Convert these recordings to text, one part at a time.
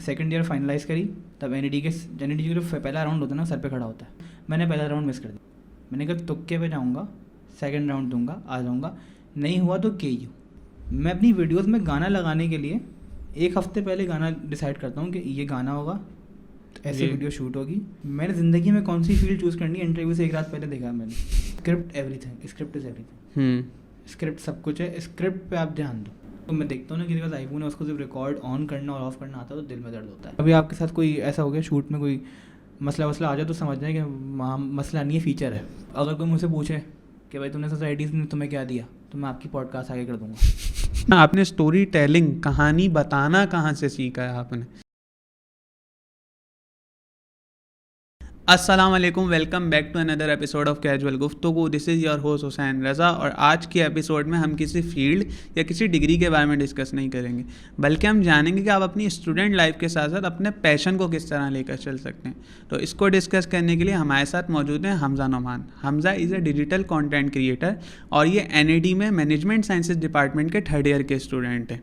Second year finalise करी, तब NED के जो पहला राउंड होता है ना, सर पे खड़ा होता है। मैंने पहला राउंड मिस कर दिया। मैंने कहा तुक्के पे जाऊँगा, सेकंड राउंड दूंगा, आ जाऊँगा, नहीं हुआ तो केयू। मैं अपनी वीडियोस में गाना लगाने के लिए 1 हफ्ते पहले गाना डिसाइड करता हूँ कि ये गाना होगा, ऐसे वीडियो शूट होगी। मैंने ज़िंदगी में कौन सी फील्ड चूज़ करनी है इंटरव्यू से 1 रात पहले देखा मैंने। Script everything, script is everything. Script सब कुछ है, स्क्रिप्ट पे आप ध्यान दो। तो मैं देखता हूँ ना, किसी के पास आईफोन है, उसको सिर्फ रिकॉर्ड ऑन करना और ऑफ करना आता है तो दिल में दर्द होता है। अभी आपके साथ कोई ऐसा हो गया शूट में, कोई मसला वसला आ जाए तो समझ जाए कि मसला नहीं है, फीचर है। अगर कोई मुझसे पूछे कि भाई तुमने सोसाइटीज़ ने तुम्हें क्या दिया, तो मैं आपकी पॉडकास्ट आगे कर दूंगा। आपने स्टोरी टेलिंग, कहानी बताना कहाँ से सीखा है आपने? अस्सलाम वालेकुम, welcome back to another episode of casual गुफ्तगू। This is your host Hussain Raza. और आज के एपिसोड में हम किसी फील्ड या किसी डिग्री के बारे में डिस्कस नहीं करेंगे, बल्कि हम जानेंगे कि आप अपनी स्टूडेंट लाइफ के साथ साथ अपने पैशन को किस तरह लेकर चल सकते हैं। तो इसको डिस्कस करने के लिए हमारे साथ मौजूद हैं Hamza Noman. Hamza is a digital content creator और ये NAD में मैनेजमेंट साइंसेज डिपार्टमेंट के 3rd ईयर के स्टूडेंट हैं।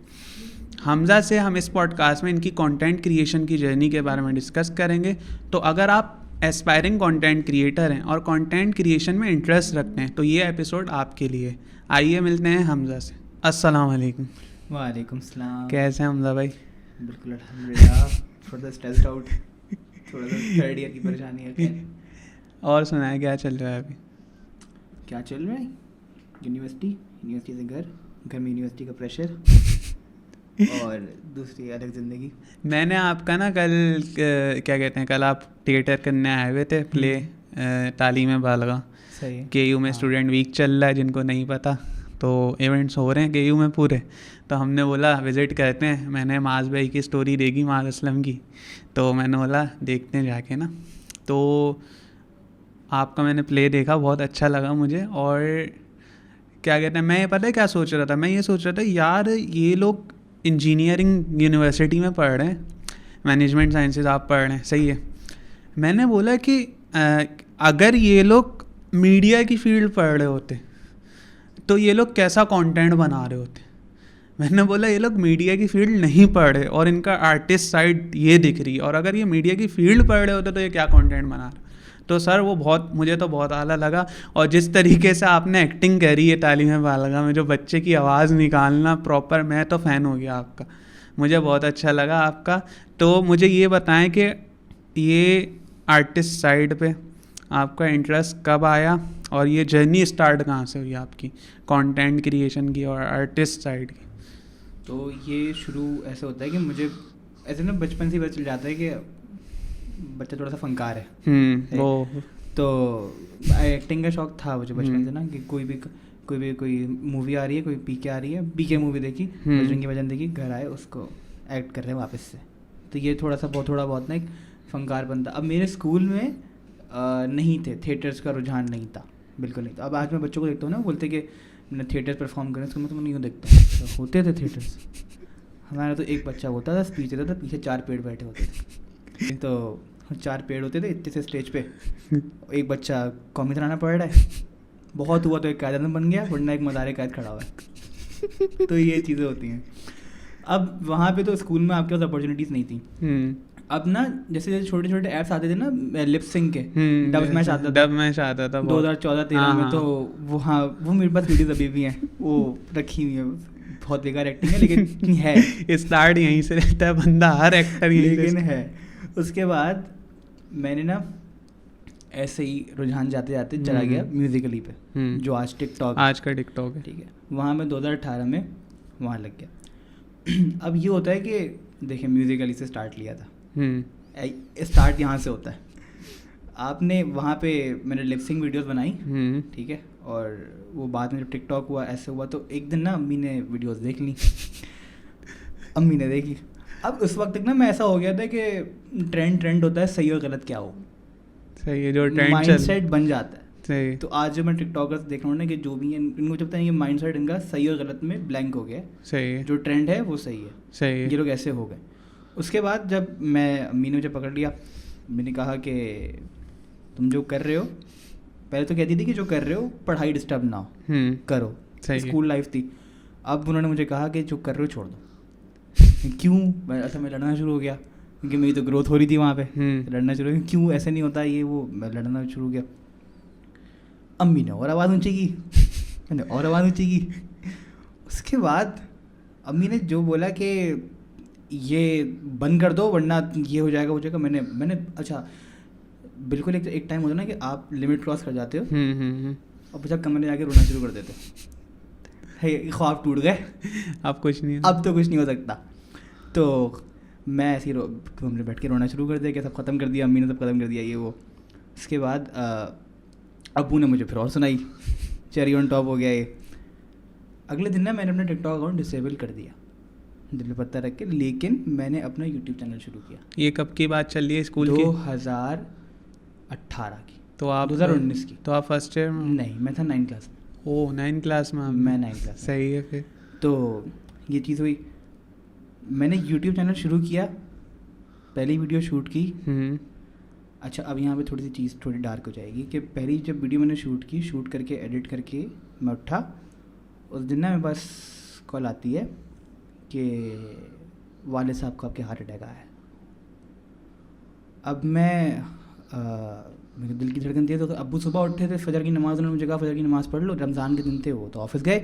हमज़ा से हम इस पॉडकास्ट में इनकी कंटेंट क्रिएशन की जर्नी के बारे में डिस्कस करेंगे। तो अगर आप एस्पायरिंग कंटेंट क्रिएटर हैं और कंटेंट क्रिएशन में इंटरेस्ट रखते हैं तो ये एपिसोड आपके लिए। आइए मिलते हैं हमज़ा से। अस्सलाम वालेकुम। वालेकुम सलाम। कैसे हैं हमज़ा भाई? बिल्कुल अल्हम्दुलिल्लाह, थोड़ा सा स्ट्रेस्ड आउट, थोड़ा सा 3rd ईयर की परेशानी है। और सुनाया क्या चल रहा है अभी? क्या चल रहा है? यूनिवर्सिटी से घर में यूनिवर्सिटी का प्रेशर और दूसरी अलग ज़िंदगी। मैंने आपका ना कल क्या कहते हैं, कल आप थिएटर करने आए हुए थे, प्ले तालीम बालगा। सही है। KU में स्टूडेंट वीक चल रहा है, जिनको नहीं पता तो इवेंट्स हो रहे हैं KU में पूरे। तो हमने बोला विज़िट करते हैं। मैंने माज भाई की स्टोरी देखी, माज असलम की, तो मैंने बोला देखते हैं जाके ना। तो आपका मैंने प्ले देखा, बहुत अच्छा लगा मुझे। और क्या कहते हैं, मैं पता है क्या सोच रहा था? मैं ये सोच रहा था यार, ये लोग इंजीनियरिंग यूनिवर्सिटी में पढ़ रहे हैं, मैनेजमेंट साइंसेज आप पढ़ रहे हैं, सही है। मैंने बोला कि अगर ये लोग मीडिया की फील्ड पढ़ रहे होते तो ये लोग कैसा कंटेंट बना रहे होते। मैंने बोला ये लोग मीडिया की फील्ड नहीं पढ़ रहे और इनका आर्टिस्ट साइड ये दिख रही है, और अगर ये मीडिया की फील्ड पढ़ रहे होते तो ये क्या कंटेंट बना रहे। तो सर वो मुझे तो बहुत आला लगा। और जिस तरीके से आपने एक्टिंग करी है तालीम बालगा में, जो बच्चे की आवाज़ निकालना प्रॉपर, मैं तो फ़ैन हो गया आपका, मुझे बहुत अच्छा लगा आपका। तो मुझे ये बताएं कि ये आर्टिस्ट साइड पे आपका इंटरेस्ट कब आया और ये जर्नी स्टार्ट कहाँ से हुई आपकी कंटेंट क्रिएशन की और आर्टिस्ट साइड की? तो ये शुरू ऐसे होता है कि मुझे ऐसे ना बचपन से पता चल जाता है कि बच्चा थोड़ा सा फनकार है। वो तो एक्टिंग का शौक था मुझे बचपन से ना, कि कोई मूवी आ रही है, कोई पीके आ रही है, पीके मूवी देखी, बजरंगी भाईजान देखी, घर आए उसको एक्ट कर रहे हैं वापस से। तो ये थोड़ा बहुत ना एक फनकार बनता। अब मेरे स्कूल में नहीं थे, थिएटर्स का रुझान नहीं था, बिल्कुल नहीं था। अब आज मैं बच्चों को देखता हूँ ना, बोलते कि मैंने थिएटर परफॉर्म करें, स्कूल में तो मैं नहीं देखता हूँ। तो होते थे थिएटर्स, हमारा तो एक बच्चा होता था, स्पीच देता था, पीछे 4 पेड़ बैठे होते थे। तो 4 पेड़ होते थे इतने से स्टेज पे, एक बच्चा कॉमिक बनाना पड़ रहा है, बहुत हुआ तो एक कायदा बन गया, वरना एक मदारे कैद खड़ा हुआ है। तो ये चीज़ें होती हैं। अब वहाँ पे तो स्कूल में आपके पास अपॉर्चुनिटीज़ नहीं थी। अब ना जैसे छोटे छोटे ऐप्स आते थे ना लिप सिंक के, डब मैच आता था 2014-13 में। तो वो मेरे पास वीडियोस अभी भी हैं, वो रखी हुई है। बहुत बेकार एक्टिंग है लेकिन है। स्टार्ट यहीं से रहता है बंदा, हर एक्टर यहीं लेकिन है। उसके बाद मैंने ना ऐसे ही रुझान जाते जाते चला गया म्यूजिकली पे, जो आज का टिकटॉक है, ठीक है। वहाँ मैं 2018 में वहाँ लग गया। अब ये होता है कि देखिए, म्यूजिकली से स्टार्ट लिया था, स्टार्ट यहाँ से होता है। आपने वहाँ पे मैंने लिपसिंग वीडियोस बनाई, ठीक है। और वो बाद में जब टिकटॉक हुआ, ऐसे हुआ, तो एक दिन ना अम्मी ने वीडियोस देख ली, अम्मी ने देखी। अब उस वक्त तक ना मैं ऐसा हो गया था कि ट्रेंड होता है, सही और गलत क्या हो, सही है, जो ट्रेंड माइंडसेट बन जाता है। सही। तो आज जब मैं टिकटॉकर्स देख रहा हूँ ना, कि जो भी है इनको जब तक ये माइंडसेट इनका सही और गलत में ब्लैंक हो गया, सही है, जो ट्रेंड है वो सही है, सही है, ये लोग ऐसे हो गए। उसके बाद जब मैं अम्मी ने मुझे पकड़ लिया, मैंने कहा कि तुम जो कर रहे हो, पहले तो कहती थी कि जो कर रहे हो पढ़ाई डिस्टर्ब ना हो, करो, स्कूल लाइफ थी। अब उन्होंने मुझे कहा कि जो कर रहे हो छोड़ दो। क्यों? अच्छा, मैं लड़ना शुरू हो गया, क्योंकि मेरी तो ग्रोथ हो रही थी वहाँ पे। लड़ना शुरू किया, क्यों ऐसे नहीं होता ये वो, मैं लड़ना शुरू किया। अम्मी ने और आवाज़ ऊँची की, मैंने और आवाज़ ऊँची की। उसके बाद अम्मी ने जो बोला कि ये बंद कर दो वरना ये हो जाएगा, मैंने अच्छा बिल्कुल एक टाइम होता है ना कि आप लिमिट क्रॉस कर जाते हो और बच्चा कमरे में जाके रोना शुरू कर देते है, ख्वाब टूट गए, अब कुछ नहीं, अब तो कुछ नहीं हो सकता। तो मैं ऐसे ही कमरे बैठ के रोना शुरू कर दिया कि सब ख़त्म कर दिया, अम्मी ने सब ख़त्म कर दिया ये वो। उसके बाद अब्बू ने मुझे फिर और सुनाई, चेरी ऑन टॉप हो गया ये। अगले दिन ना मैंने अपना टिकटॉक अकाउंट डिसेबल कर दिया दिल पे पत्ता रख के, लेकिन मैंने अपना यूट्यूब चैनल शुरू किया। ये कब की बात चल रही है, स्कूल की? 2018 की। तो आप 2019 की। तो आप फर्स्ट ईयर में? नहीं, मैं था 9th क्लास में। ओह 9th क्लास में? मैं 9th क्लास। सही है फिर। तो ये चीज़ हुई, मैंने यूट्यूब चैनल शुरू किया, पहली वीडियो शूट की। अच्छा, अब यहाँ पे थोड़ी सी चीज़ थोड़ी डार्क हो जाएगी कि पहली जब वीडियो मैंने शूट करके एडिट करके मैं उठा, उस दिन ना मेरे पास कॉल आती है कि वाले साहब को आपके हार्ट अटैक आया है। अब मेरे दिल की धड़कन थी, तो अब्बू सुबह उठे थे, फजर की नमाज़, उन्होंने मुझे कहा फजर की नमाज़ पढ़ लो, रमज़ान के दिन थे वो, तो ऑफिस गए।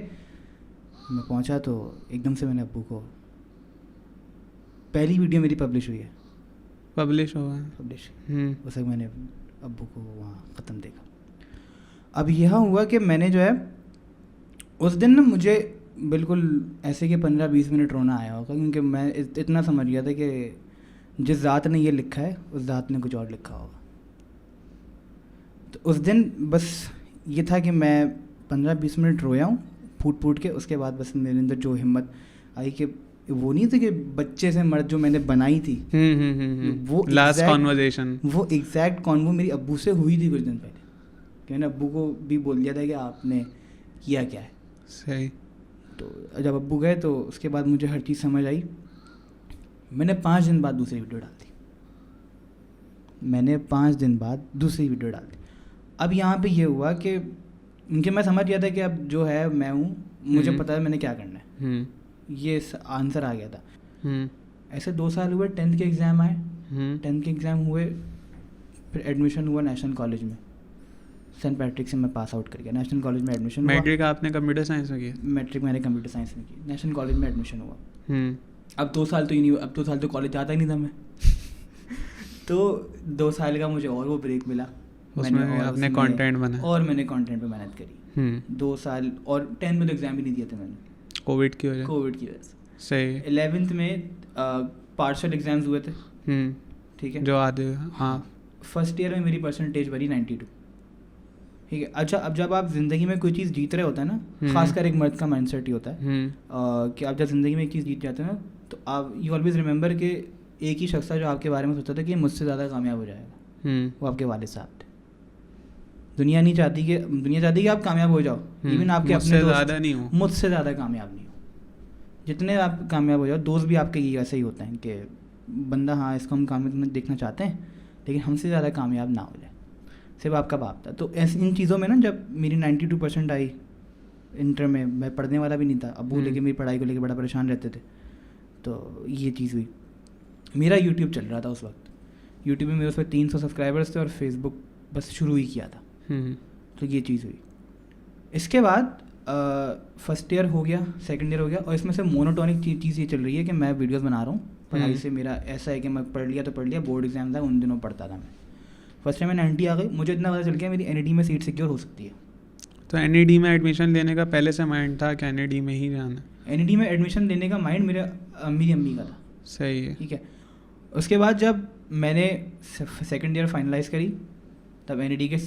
मैं पहुंचा तो एकदम से मैंने अब्बू को, पहली वीडियो मेरी पब्लिश हुई है, पब्लिश हुआ है, पब्लिश उस वक्त मैंने अब्बू को वहाँ ख़त्म देखा। अब यह हुआ कि मैंने जो है उस दिन ना मुझे बिल्कुल ऐसे कि 15-20 मिनट रोना आया होगा, क्योंकि मैं इतना समझ गया था कि जिस ज़ात ने ये लिखा है उस ज़ात ने कुछ और लिखा होगा। तो उस दिन बस ये था कि मैं 15-20 मिनट रोया हूँ फूट के। उसके बाद बस मेरे अंदर जो हिम्मत आई कि वो नहीं थी कि बच्चे से मर्द जो मैंने बनाई थी, वो लास्ट कॉन्वर्सेशन, वो एग्जैक्ट कॉन्वो मेरी अब्बू से हुई थी कुछ दिन पहले, कि मैंने अब्बू को भी बोल दिया था कि आपने किया क्या है। सही। तो जब अब्बू गए तो उसके बाद मुझे हर चीज़ समझ आई। मैंने 5 दिन बाद दूसरी वीडियो डाल दी, अब यहाँ पे ये हुआ कि उनके, मैं समझ गया था कि अब जो है मैं हूँ, मुझे पता है मैंने क्या करना है, ये आंसर आ गया था। ऐसे 2 साल हुए, 10th के एग्ज़ाम आए, 10th के एग्ज़ाम हुए, फिर एडमिशन हुआ नेशनल कॉलेज में, सेंट पैट्रिक से मैं पास आउट कर गया, नेशनल कॉलेज में एडमिशन हुआ। मैट्रिक आपने कंप्यूटर साइंस में किया? मैट्रिक मैंने कंप्यूटर साइंस में की, नेशनल कॉलेज में एडमिशन हुआ। अब 2 साल तो ही नहीं, अब 2 साल तो कॉलेज जाता ही नहीं था मैं तो 2 साल का मुझे और वो ब्रेक मिला, उसमें आपने कंटेंट बनाया और मैंने कंटेंट पे मेहनत करी 2 साल। और 10th में तो एग्ज़ाम ही नहीं दिए थे मैंने, कोविड की वजह से। सही। 11th में पार्शल एग्ज़ाम्स हुए थे, ठीक है, जो आधे, हाँ। फर्स्ट ईयर में मेरी परसेंटेज बनी 92, ठीक है। अच्छा, अब जब आप ज़िंदगी में कोई चीज़ जीत रहे होता है ना, खासकर एक मर्द का माइंडसेट ही होता है कि आप जब ज़िंदगी में एक चीज़ जीत जाते हैं ना, तो आप यू ऑलवेज रिमेंबर कि एक ही शख्स था जो आपके बारे में सोचता था कि मुझसे ज़्यादा कामयाब हो जाएगा, वो आपके वालिद साहब थे। दुनिया चाहती कि आप कामयाब हो जाओ, इवन आपके अपने ज़्यादा नहीं हो, मुझसे ज़्यादा कामयाब नहीं हो। जितने आप कामयाब हो जाओ, दोस्त भी आपके ये ऐसे ही होते हैं कि बंदा, हाँ इसको हम कामयाब देखना चाहते हैं, लेकिन हमसे ज़्यादा कामयाब ना हो जाए, सिर्फ आपका बाप था। तो इन चीज़ों में ना, जब मेरी 92% आई इंटर में, मैं पढ़ने वाला भी नहीं था, अब्बू लेके मेरी पढ़ाई को लेके बड़ा परेशान रहते थे, तो ये चीज़ हुई। मेरा यूट्यूब चल रहा था उस वक्त, यूट्यूब में मेरे उसमें 300 सब्सक्राइबर्स थे, और फेसबुक बस शुरू ही किया था। तो ये चीज़ हुई। इसके बाद फर्स्ट ईयर हो गया, सेकंड ईयर हो गया, और इसमें से मोनोटोनिक चीज़ ये चल रही है कि मैं वीडियोस बना रहा हूँ, पढ़ाई से मेरा ऐसा है कि मैं पढ़ लिया, बोर्ड एग्जाम था उन दिनों पढ़ता था मैं। फर्स्ट टाइम में 90 आ गई, मुझे इतना पता चल गया मेरी NED में सीट सिक्योर हो सकती है। तो NED में एडमिशन लेने का पहले से माइंड था कि NED में ही जाना? NED में एडमिशन लेने का माइंड मेरी अम्मी का था। सही है, ठीक है। उसके बाद जब मैंने सेकंड ईयर फाइनलाइज करी, तब NED के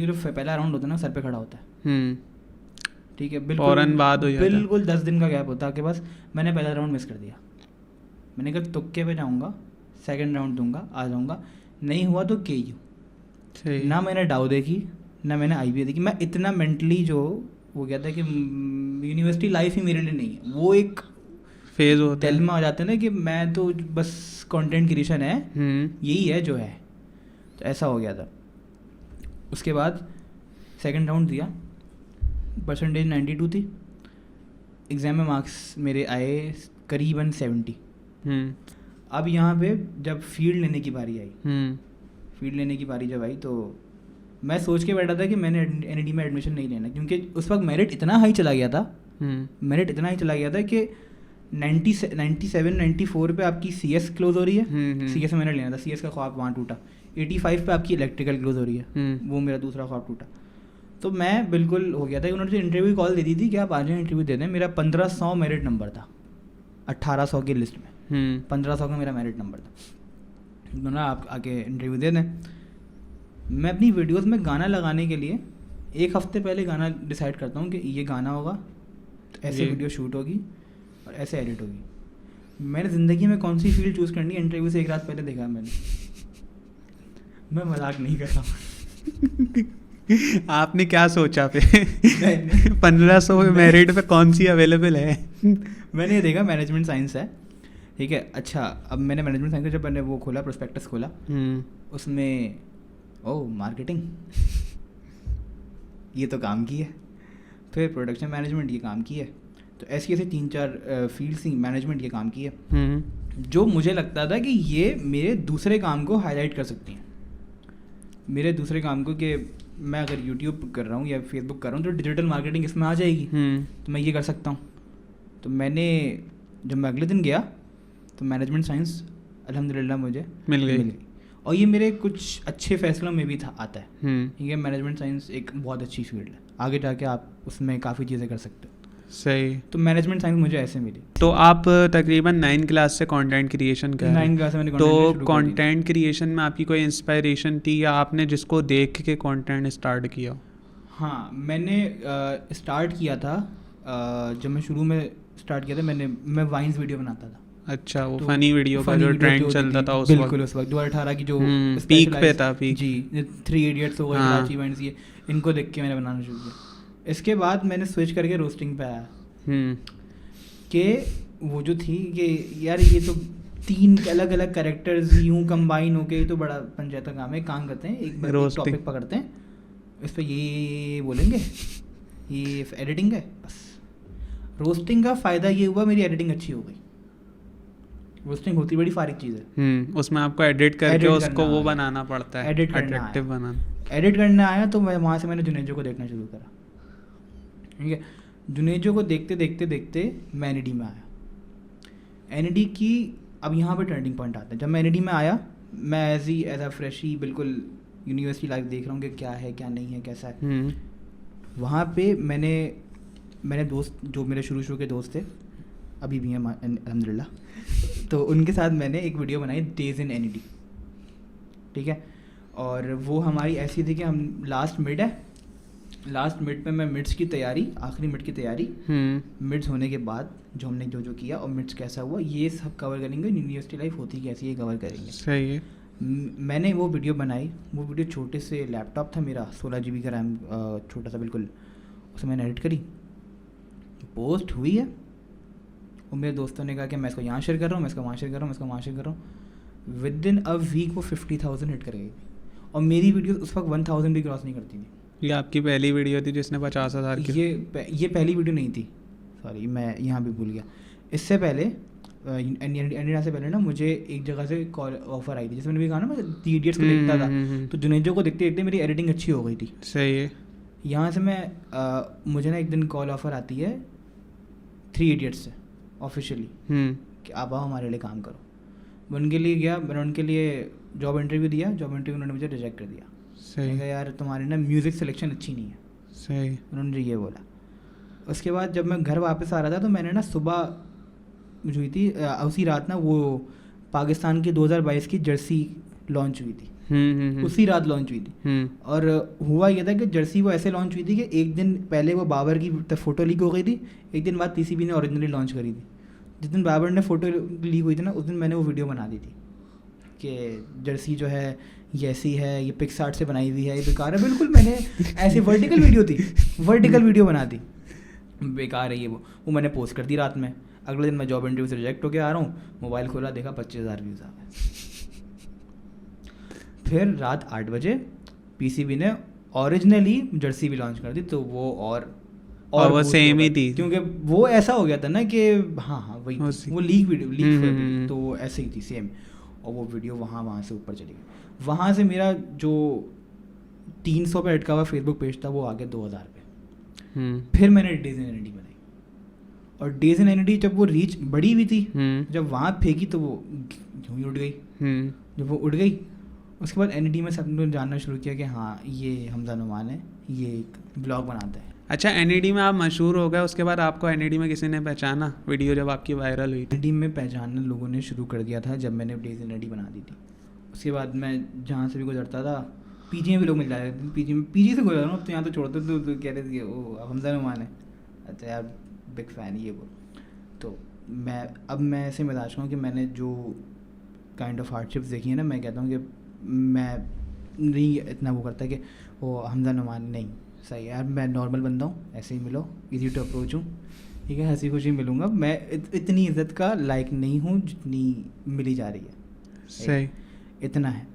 जो पहला राउंड होता है ना, सर पे खड़ा होता है, ठीक है, बिल्कुल 10 दिन का गैप होता है कि बस। मैंने पहला राउंड मिस कर दिया, मैंने कहा तुक्के पे जाऊँगा, सेकंड राउंड दूंगा, आ जाऊँगा, नहीं हुआ तो KU। ना मैंने डाउ देखी, ना मैंने IBA देखी। मैं इतना मेंटली जो हो गया था कि यूनिवर्सिटी लाइफ ही मेरे लिए नहीं है, वो एक फेज होता है, दिल में आ जाता है ना कि मैं तो बस कंटेंट क्रिएशन है, यही है जो है। तो ऐसा हो गया था। उसके बाद सेकंड राउंड दिया, परसेंटेज 92 थी, एग्ज़ाम में मार्क्स मेरे आए करीबन 70। अब यहाँ पे जब फील्ड लेने की बारी आई, हम्म फील्ड लेने की बारी जब आई तो मैं सोच के बैठा था कि मैंने एनईडी में एडमिशन नहीं लेना, क्योंकि उस वक्त मेरिट इतना हाई चला गया था, मेरिट इतना ही चला गया था कि 97 94 पे आपकी CS क्लोज हो रही है, CS में मैंने लेना था, CS का ख्वाब वहाँ टूटा। 85 पे आपकी इलेक्ट्रिकल क्लोज हो रही है, वो मेरा दूसरा ख्वाब टूटा। तो मैं बिल्कुल हो गया था, उन्होंने इंटरव्यू कॉल दे दी थी कि आप आ जाए इंटरव्यू दे दें। मेरा 1500 मेरिट नंबर था 1800 की लिस्ट में, 1500 का मेरा मेरिट नंबर था। उन्होंने आप आके इंटरव्यू दे दें। मैं अपनी वीडियोस में गाना लगाने के लिए 1 हफ्ते पहले गाना डिसाइड करता हूँ कि ये गाना होगा, ऐसे वीडियो शूट होगी और ऐसे एडिट होगी। मैंने ज़िंदगी में कौन सी फील्ड चूज़ करनी है इंटरव्यू से 1 रात पहले देखा मैंने। मैं मजाक नहीं कर रहा आपने क्या सोचा फिर? 1500 मेरिट पे कौन सी अवेलेबल है? मैंने ये देखा मैनेजमेंट साइंस है, ठीक है। अच्छा, अब मैंने मैनेजमेंट साइंस का जब मैंने वो खोला, प्रोस्पेक्टस खोला, उसमें ओह मार्केटिंग ये तो काम की है, फिर प्रोडक्शन मैनेजमेंट ये काम की है, तो ऐसी 3-4 फील्ड्स थी, मैनेजमेंट ये काम की है, जो मुझे लगता था कि ये मेरे दूसरे काम को हाईलाइट कर सकती हैं, मेरे दूसरे काम को, कि मैं अगर यूट्यूब कर रहा हूँ या फेसबुक कर रहा हूँ तो डिजिटल मार्केटिंग इसमें आ जाएगी, तो मैं ये कर सकता हूँ। तो मैंने जब मैं अगले दिन गया तो मैनेजमेंट साइंस अल्हम्दुलिल्लाह मुझे मिल गई, और ये मेरे कुछ अच्छे फैसलों में भी था आता है। ठीक है, मैनेजमेंट साइंस एक बहुत अच्छी फील्ड है, आगे जाके आप उसमें काफ़ी चीज़ें कर सकते हो। सही। तो मैनेजमेंट साइंस मुझे ऐसे मिली। तो आप तकरीबन 9 क्लास से कंटेंट क्रिएशन कर रहे हैं। 9 क्लास में मैंने तो कंटेंट क्रिएशन में आपकी कोई इंस्पायरेशन थी या आपने जिसको देख के कंटेंट स्टार्ट किया? हाँ, मैंने स्टार्ट किया था, जब मैं शुरू में स्टार्ट किया था मैं वाइन्स वीडियो बनाता था। अच्छा, वो फनी वीडियो का जो ट्रेंड चलता था उस वक्त? बिल्कुल, उस वक्त 2018 की जो पीक पे था, पीक जी, 3 इडियट्स हो गए, कराची इवेंट्स, ये इनको देख के मैंने बनाना शुरू किया। इसके बाद मैंने स्विच करके रोस्टिंग पे आया, कि वो जो थी कि यार ये तो 3 अलग अलग कैरेक्टर्स यूँ कंबाइन होके, ये तो बड़ा पंचायत का काम है। काम करते हैं, एक टॉपिक पकड़ते हैं, इस पर ये बोलेंगे, ये एडिटिंग है बस। रोस्टिंग का फ़ायदा ये हुआ, मेरी एडिटिंग अच्छी हो गई। रोस्टिंग होती बड़ी फारिग चीज़ है, उसमें आपको एडिट करके उसको वो बनाना पड़ता है, एडिट अट्रैक्टिव बनाना। एडिट करना आया तो मैं वहाँ से मैंने जुनेजो को देखना शुरू करा, ठीक है। जुनेजो को देखते देखते देखते मैं एनईडी में आया। एनईडी की अब यहाँ पे टर्निंग पॉइंट आता है। जब मैं एनईडी में आया, मैं एज अ फ्रेशी बिल्कुल यूनिवर्सिटी लाइफ देख रहा हूँ कि क्या है क्या नहीं है कैसा है। वहाँ पे मैंने दोस्त जो मेरे शुरू के दोस्त थे, अभी भी हैं अल्हम्दुलिल्लाह, तो उनके साथ मैंने एक वीडियो बनाई, डेज इन एनईडी, ठीक है। और वो हमारी ऐसी थी कि हम लास्ट मिड पे मैं मिड्स की तैयारी, आखिरी मिड की तैयारी, मिड्स होने के बाद जो हमने जो किया और मिड्स कैसा हुआ, ये सब कवर करेंगे। यूनिवर्सिटी लाइफ होती कैसी है कवर करेंगे। सही है। मैंने वो वीडियो बनाई। वो वीडियो छोटे से लैपटॉप था मेरा, 16 GB का रैम, छोटा सा बिल्कुल, उसे मैंने एडिट करी, पोस्ट हुई है। और मेरे दोस्तों ने कहा कि मैं इसको यहाँ शेयर कर रहा हूँ, मैं इसको वहाँ शेयर कर रहा हूँ, मैं इसको वहाँ शेयर कर रहा हूँ। विद इन अ वीक वो 50,000 हिट कर गई थी, और मेरी वीडियो उस वक्त 1000 भी क्रॉस नहीं करती थी। ये आपकी पहली वीडियो थी जिसने 50,000 की? ये पहली वीडियो नहीं थी, सॉरी मैं यहाँ भी भूल गया। इससे पहले इंडिया से पहले ना मुझे एक जगह से कॉल ऑफर आई थी, जिसमें भी कहा ना मैं 3 इडियट्स को देखता था, तो जुनेजो को देखते देखते मेरी एडिटिंग अच्छी हो गई थी। सही है। यहाँ से मुझे ना एक दिन कॉल ऑफर आती है 3 इडियट्स से ऑफिशियली, कि आप आओ हमारे लिए काम करो। मैं उनके लिए गया, मैंने उनके लिए जॉब इंटरव्यू दिया। जॉब इंटरव्यू उन्होंने मुझे रिजेक्ट कर दिया। सही है। यार तुम्हारी ना म्यूज़िक सिलेक्शन अच्छी नहीं है। सही। उन्होंने मुझे ये बोला। उसके बाद जब मैं घर वापस आ रहा था तो मैंने ना सुबह मुझे हुई थी, उसी रात ना वो पाकिस्तान की 2022 की जर्सी लॉन्च हुई थी। उसी रात लॉन्च हुई थी। और हुआ ये था कि जर्सी वो ऐसे लॉन्च हुई थी कि एक दिन पहले वो बाबर की फ़ोटो लीक हो गई थी, एक दिन बाद पीसीबी ने ओरिजिनली लॉन्च करी थी। जिस दिन बाबर ने फ़ोटो लीक हुई थी ना, उस दिन मैंने वो वीडियो बना दी थी कि जर्सी जो है ये ऐसी है, ये पिक्सआर्ट से बनाई हुई है, ये बेकार है। बिल्कुल मैंने ऐसी वर्टिकल वीडियो थी, वर्टिकल वीडियो बना दी, बेकार है ये वो मैंने पोस्ट कर दी रात में। अगले दिन मैं जॉब इंटरव्यू से रिजेक्ट होकर आ रहा हूँ, मोबाइल खोला, देखा 25,000 व्यूज़ आ गए। फिर रात 8 बजे पीसीबी ने ओरिजिनली जर्सी भी लॉन्च कर दी, तो वो और और वो boost सेम ही होगा। थी। क्योंकि वो ऐसा हो गया था ना कि हाँ वही वो थी, वो लीक वीडियो लीक हम्म। तो वो ऐसे ही थी सेम, और वो वीडियो वहाँ से ऊपर चली गई। वहाँ से मेरा जो 300 पे अटका हुआ फेसबुक पेज था वो आ गया 2000 पे। फिर मैंने डेज इन एनडी बनाई, और डेज इन एनडी जब वो रीच बड़ी हुई थी, जब वहाँ फेंकी तो वो यूं ही उड़ गई। जब वो उड़ गई उसके बाद एनडी में सबने जानना शुरू किया कि हाँ ये हमजा नुमान है, ये एक ब्लॉग बनाता है। अच्छा, एनईडी में आप मशहूर हो गए, उसके बाद आपको एनईडी में किसी ने पहचाना, वीडियो जब आपकी वायरल हुई थी? एनडी में पहचानना लोगों ने शुरू कर दिया था जब मैंने डेज इन एनडी बना दी थी। उसके बाद मैं जहाँ से भी गुजरता था, पीजी में भी लोग मिल जाते थे, पीजी से गुजर रहा हूँ अब तो यहाँ तो छोड़ते तो कह रहे थे ओ अब हमजा नुमान है, अच्छा यार बिग फ़ैन ये वो। तो मैं ऐसे मिजाज का हूँ कि मैंने जो काइंड ऑफ हार्डशिप्स देखी है ना, मैं कहता हूँ कि मैं नहीं इतना वो करता कि वो हमजा नुमान नहीं सही यार, मैं नॉर्मल बंदा हूँ, ऐसे ही मिलो, इजी टू अप्रोच हूँ, ठीक है, हंसी खुशी मिलूँगा। मैं इतनी इज्जत का लायक नहीं हूँ जितनी मिली जा रही है। सही, इतना है।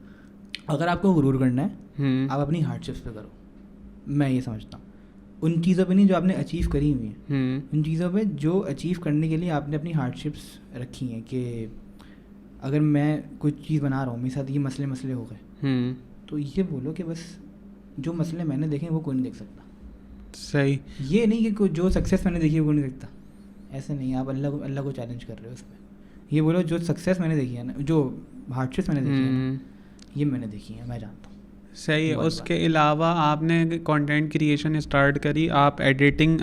अगर आपको गुरूर करना है आप अपनी हार्डशिप्स पे करो, मैं ये समझता हूँ। उन चीज़ों पे नहीं जो आपने अचीव करी हुई हैं, उन चीज़ों पे जो अचीव करने के लिए आपने अपनी हार्डशिप्स रखी हैं। कि अगर मैं कुछ चीज़ बना रहा हूँ, मेरे साथ ये मसले हो गए, तो ये बोलो कि बस जो मसले मैंने देखे वो कोई नहीं देख सकता। सही, ये नहीं कि जो सक्सेस मैंने देखी है वो कोई नहीं देखता, ऐसे नहीं। आप अल्लाह को चैलेंज कर रहे हो उसमें। ये बोलो जो सक्सेस मैंने देखी है ना, जो हार्डशिप्स मैंने देखी है ना, ये मैंने देखी है, मैं जानता हूँ। सही है। उसके अलावा आपने कंटेंट क्रिएशन स्टार्ट करी, आप एडिटिंग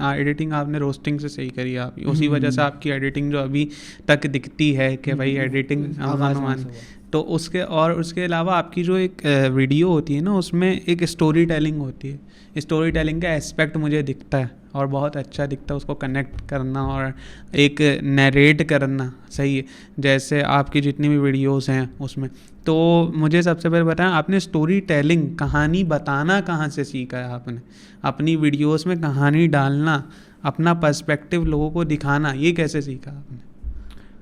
आपने रोस्टिंग से सही करी, आप उसी वजह से आपकी एडिटिंग जो अभी तक दिखती है कि भाई एडिटिंग अनुमान। तो उसके अलावा आपकी जो एक वीडियो होती है ना, उसमें एक स्टोरी टेलिंग होती है। स्टोरी टेलिंग का एस्पेक्ट मुझे दिखता है और बहुत अच्छा दिखता है, उसको कनेक्ट करना और एक नरेट करना। सही है, जैसे आपकी जितनी भी वीडियोस हैं उसमें। तो मुझे सबसे पहले बताएं, आपने स्टोरी टेलिंग, कहानी बताना कहाँ से सीखा है आपने? अपनी वीडियोस में कहानी डालना, अपना पर्सपेक्टिव लोगों को दिखाना, ये कैसे सीखा आपने?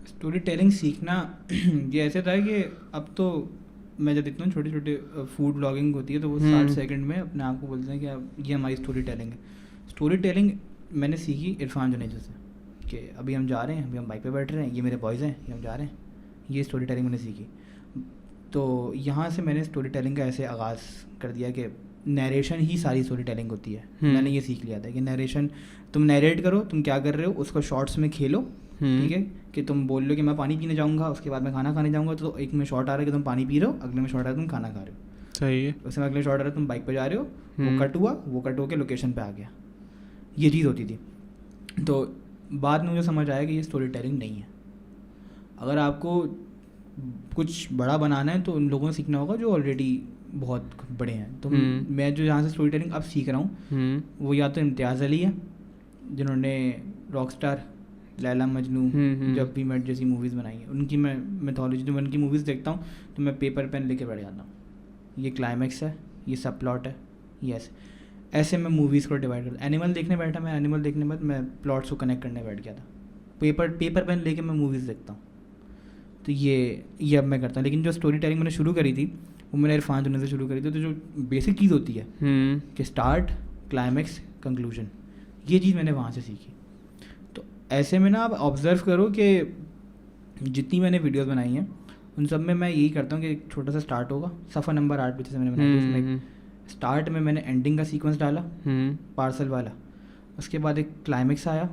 स्टोरी टेलिंग सीखना ये ऐसे था कि अब तो मैं जब देखता हूँ छोटे छोटे फूड ब्लॉगिंग होती है तो वो 60 सेकंड में अपने आप को बोलते हैं कि अब ये हमारी स्टोरी टेलिंग है। स्टोरी टेलिंग मैंने सीखी इरफान जुनेजो से, कि अभी हम जा रहे हैं, अभी हम बाइक पे बैठ रहे हैं, ये मेरे बॉयज़ हैं, ये हम जा रहे हैं, ये स्टोरी टेलिंग मैंने सीखी। तो यहाँ से मैंने स्टोरी टेलिंग का ऐसे आगाज़ कर दिया कि नरेशन ही सारी स्टोरी टेलिंग होती है। मैंने ये सीख लिया था कि नरेशन, तुम नरेट करो, तुम क्या कर रहे हो उसको शॉर्ट्स में खेलो, ठीक है, कि तुम बोल लो कि मैं पानी पीने जाऊँगा, उसके बाद मैं खाना खाने जाऊँगा, तो एक में शॉर्ट आ रहा है कि तुम पानी पी रहे हो, अगले में शॉर्ट आ रहा है तुम खाना खा रहे हो। सही है। उसमें अगले शॉर्ट आ रहा है तुम बाइक पे जा रहे हो, वो कट हुआ, वो कट होकर लोकेशन पे आ गया, ये चीज़ होती थी। तो बाद में मुझे समझ आया कि ये स्टोरी टेलिंग नहीं है। अगर आपको कुछ बड़ा बनाना है तो उन लोगों से सीखना होगा जो ऑलरेडी बहुत बड़े हैं। तो मैं जो यहाँ से स्टोरी टेलिंग अब सीख रहा हूँ वो या तो इम्तियाज़ अली है, जिन्होंने रॉकस्टार, लैला मजनू, जब भी मेट जैसी मूवीज़ बनाई हैं, उनकी मैं मेथोलॉजी, जब उनकी मूवीज़ देखता हूँ तो मैं पेपर पेन लेके बैठ जाता हूँ, ये क्लाइमैक्स है, ये सब प्लॉट है, यस, ऐसे मैं मूवीज़ को डिवाइड करता। एनिमल देखने बैठा, मैं एनिमल देखने बाद मैं प्लॉट्स को कनेक्ट करने बैठ गया था। पेपर पेन लेके मैं मूवीज़ देखता हूँ। तो ये अब मैं करता हूँ। लेकिन जो स्टोरी टेलिंग मैंने शुरू करी थी वो मैंने इरफान जुनेजो से शुरू करी थी। तो जो बेसिक चीज़ होती है कि स्टार्ट, क्लाइमैक्स, कंक्लूजन, ये चीज़ मैंने वहाँ से सीखी। तो ऐसे में ना आप ऑब्ज़र्व करो कि जितनी मैंने वीडियोस बनाई हैं उन सब में मैं यही करता हूँ कि एक छोटा सा स्टार्ट होगा, सफ़ा नंबर 8 पे जैसे मैंने बनाया, उसमें स्टार्ट में मैंने एंडिंग का सीक्वेंस डाला, पार्सल वाला, उसके बाद एक क्लाइमैक्स आया,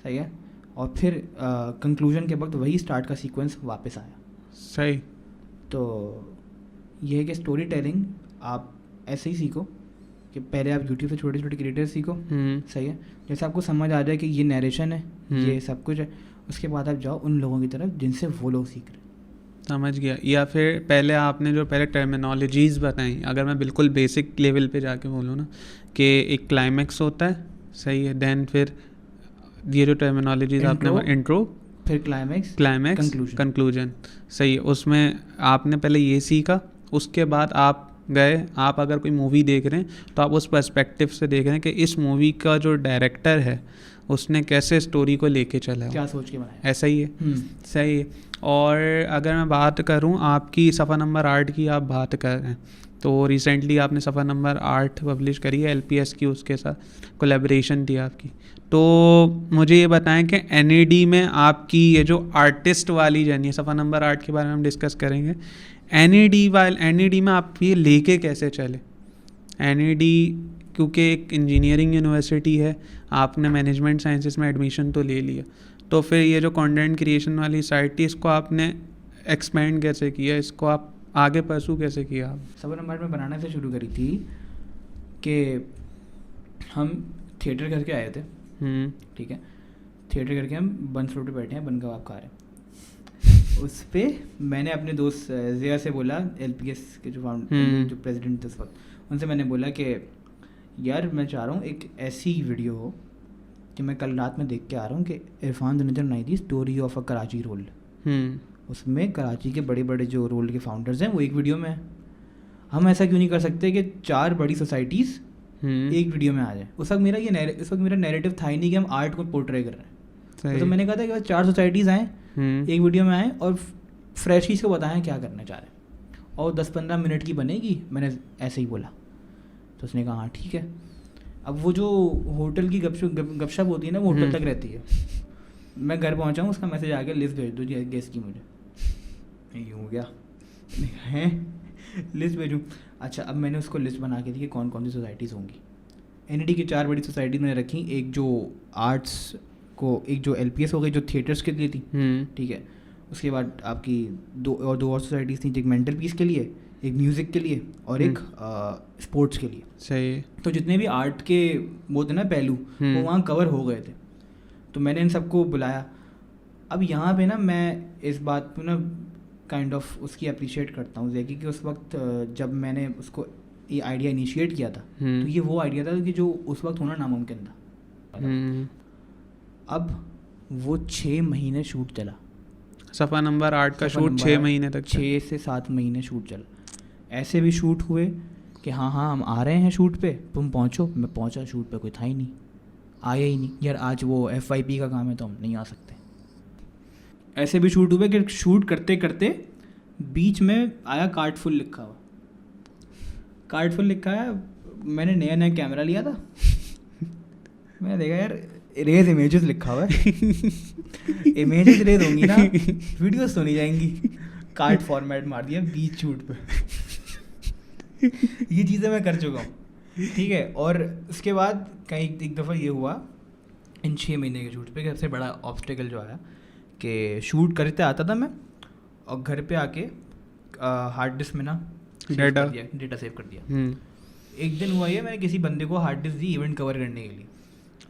सही है, और फिर कंक्लूजन के वक्त वही स्टार्ट का सीक्वेंस वापस आया। सही। तो ये है कि स्टोरी टेलिंग आप ऐसे ही सीखो कि पहले आप यूट्यूब से छोटे छोटे क्रिएटर्स सीखो, सही है, जैसे आपको समझ आ जाए कि ये नरेशन है, ये सब कुछ है, उसके बाद आप जाओ उन लोगों की तरफ जिनसे वो लोग सीख रहे हैं। समझ गया। या फिर पहले आपने जो पहले टर्मिनोलॉजीज़ बताई, अगर मैं बिल्कुल बेसिक लेवल पे जाके बोलूँ ना कि एक क्लाइमैक्स होता है, सही है, देन फिर ये जो टर्मिनोलॉजीज़ आपने, इंट्रो, फिर क्लाइमैक्स, कंक्लूजन, सही है, उसमें आपने पहले ये सीखा। उसके बाद आप गए, आप अगर कोई मूवी देख रहे हैं तो आप उस पर्सपेक्टिव से देख रहे हैं कि इस मूवी का जो डायरेक्टर है उसने कैसे स्टोरी को लेके चला है, क्या सोच के बनाया। ऐसा ही है। सही है। और अगर मैं बात करूं आपकी सफ़ा नंबर 8 की, आप बात कर रहे हैं तो रिसेंटली आपने सफ़ा नंबर 8 पब्लिश करी है LPS की, उसके साथ कोलैबोरेशन थी आपकी। तो मुझे ये बताएं कि NAD में आपकी ये जो आर्टिस्ट वाली जर्नी है, सफ़ा नंबर 8 के बारे में हम डिस्कस करेंगे, NAD में आप ये लेके कैसे चले। NAD क्योंकि एक इंजीनियरिंग यूनिवर्सिटी है, आपने मैनेजमेंट साइंसेस में एडमिशन तो ले लिया, तो फिर ये जो कंटेंट क्रिएशन वाली साइट थी, इसको आपने एक्सपेंड कैसे किया, इसको आप आगे परसू कैसे किया आप? सफ़ा नंबर 8 में बनाने से शुरू करी थी कि हम थिएटर करके आए थे, ठीक है, थिएटर करके हम बन रोड पे बैठे हैं, बन कबाब खा रहे हैं। उस पर मैंने अपने दोस्त ज़िया से बोला, LPS के जो जो प्रेसिडेंट थे उस वक्त, उनसे मैंने बोला कि यार मैं चाह रहा हूँ एक ऐसी वीडियो हो कि मैं कल रात में देख के आ रहा हूँ कि इरफान ने बनाई थी story of a Karachi role, उसमें कराची के बड़े बड़े जो रोल के फाउंडर्स हैं वो एक वीडियो में है। हम ऐसा क्यों नहीं कर सकते कि 4 बड़ी सोसाइटीज़ एक वीडियो में आ जाए। उस वक्त मेरा नैरेटिव था ही नहीं कि हम आर्ट को पोर्ट्रे कर रहे हैं। तो मैंने कहा था कि 4 सोसाइटीज़ आएँ, एक वीडियो में आएँ और फ्रेश चीज़ को बताएं क्या करना चाह रहे हैं, और 10-15 मिनट की बनेगी। मैंने ऐसे ही बोला, तो उसने कहा हाँ ठीक है। अब वो जो होटल की गपशप होती है ना, वो होटल तक रहती है। मैं घर पहुंचा हूँ, उसका मैसेज आ गया, लिस्ट भेज दो जी गेस्ट की। मुझे ये हो गया हैं, लिस्ट भेजूँ। अच्छा, अब मैंने उसको लिस्ट बना के दी कि कौन कौन सी सोसाइटीज़ होंगी। NAD की 4 बड़ी सोसाइटी मैंने रखी, एक जो आर्ट्स को, एक जो LPS हो गई जो थिएटर्स के लिए थी, ठीक है। उसके बाद आपकी दो और सोसाइटीज़ थी, एक मेंटल पीस के लिए, एक म्यूज़िक के लिए, और एक स्पोर्ट्स के लिए। सही है। तो जितने भी आर्ट के वो थे ना पहलू, वो वहाँ कवर हो गए थे। तो मैंने इन सबको बुलाया। अब यहाँ पे ना मैं इस बात पे ना काइंड ऑफ उसकी अप्रिशिएट करता हूँ जैकी कि उस वक्त जब मैंने उसको ये आइडिया इनिशिएट किया था, तो ये वो आइडिया था कि जो उस वक्त होना नामुमकिन था। अब वो 6 महीने शूट चला, सफ़ा नंबर 8 का शूट 6 महीने तक, 6 से 7 महीने शूट चला। ऐसे भी शूट हुए कि हाँ हम आ रहे हैं शूट पे, तुम पहुँचो। मैं पहुँचा, शूट पे कोई था ही नहीं, आया ही नहीं। यार आज वो FYP का काम है तो हम नहीं आ सकते। ऐसे भी शूट हुए कि शूट करते करते बीच में आया कार्डफुल लिखा हुआ, कार्डफुल लिखा है। मैंने नया कैमरा लिया था, मैंने देखा यार रेज इमेजेस लिखा हुआ है, इमेजेस रेज होंगी ना, वीडियोस तो नहीं जाएंगी। कार्ड फॉर्मेट मार दिया बीच शूट पे। ये चीज़ें मैं कर चुका हूँ, ठीक है। और उसके बाद कहीं एक दफ़ा ये हुआ इन 6 महीने के शूट पे कि सबसे बड़ा ऑब्स्टिकल जो आया कि शूट करते आता था मैं, और घर पे आके हार्ड डिस्क में ना डेटा सेव कर दिया। एक दिन हुआ ये, मैंने किसी बंदे को हार्ड डिस्क दी इवेंट कवर करने के लिए,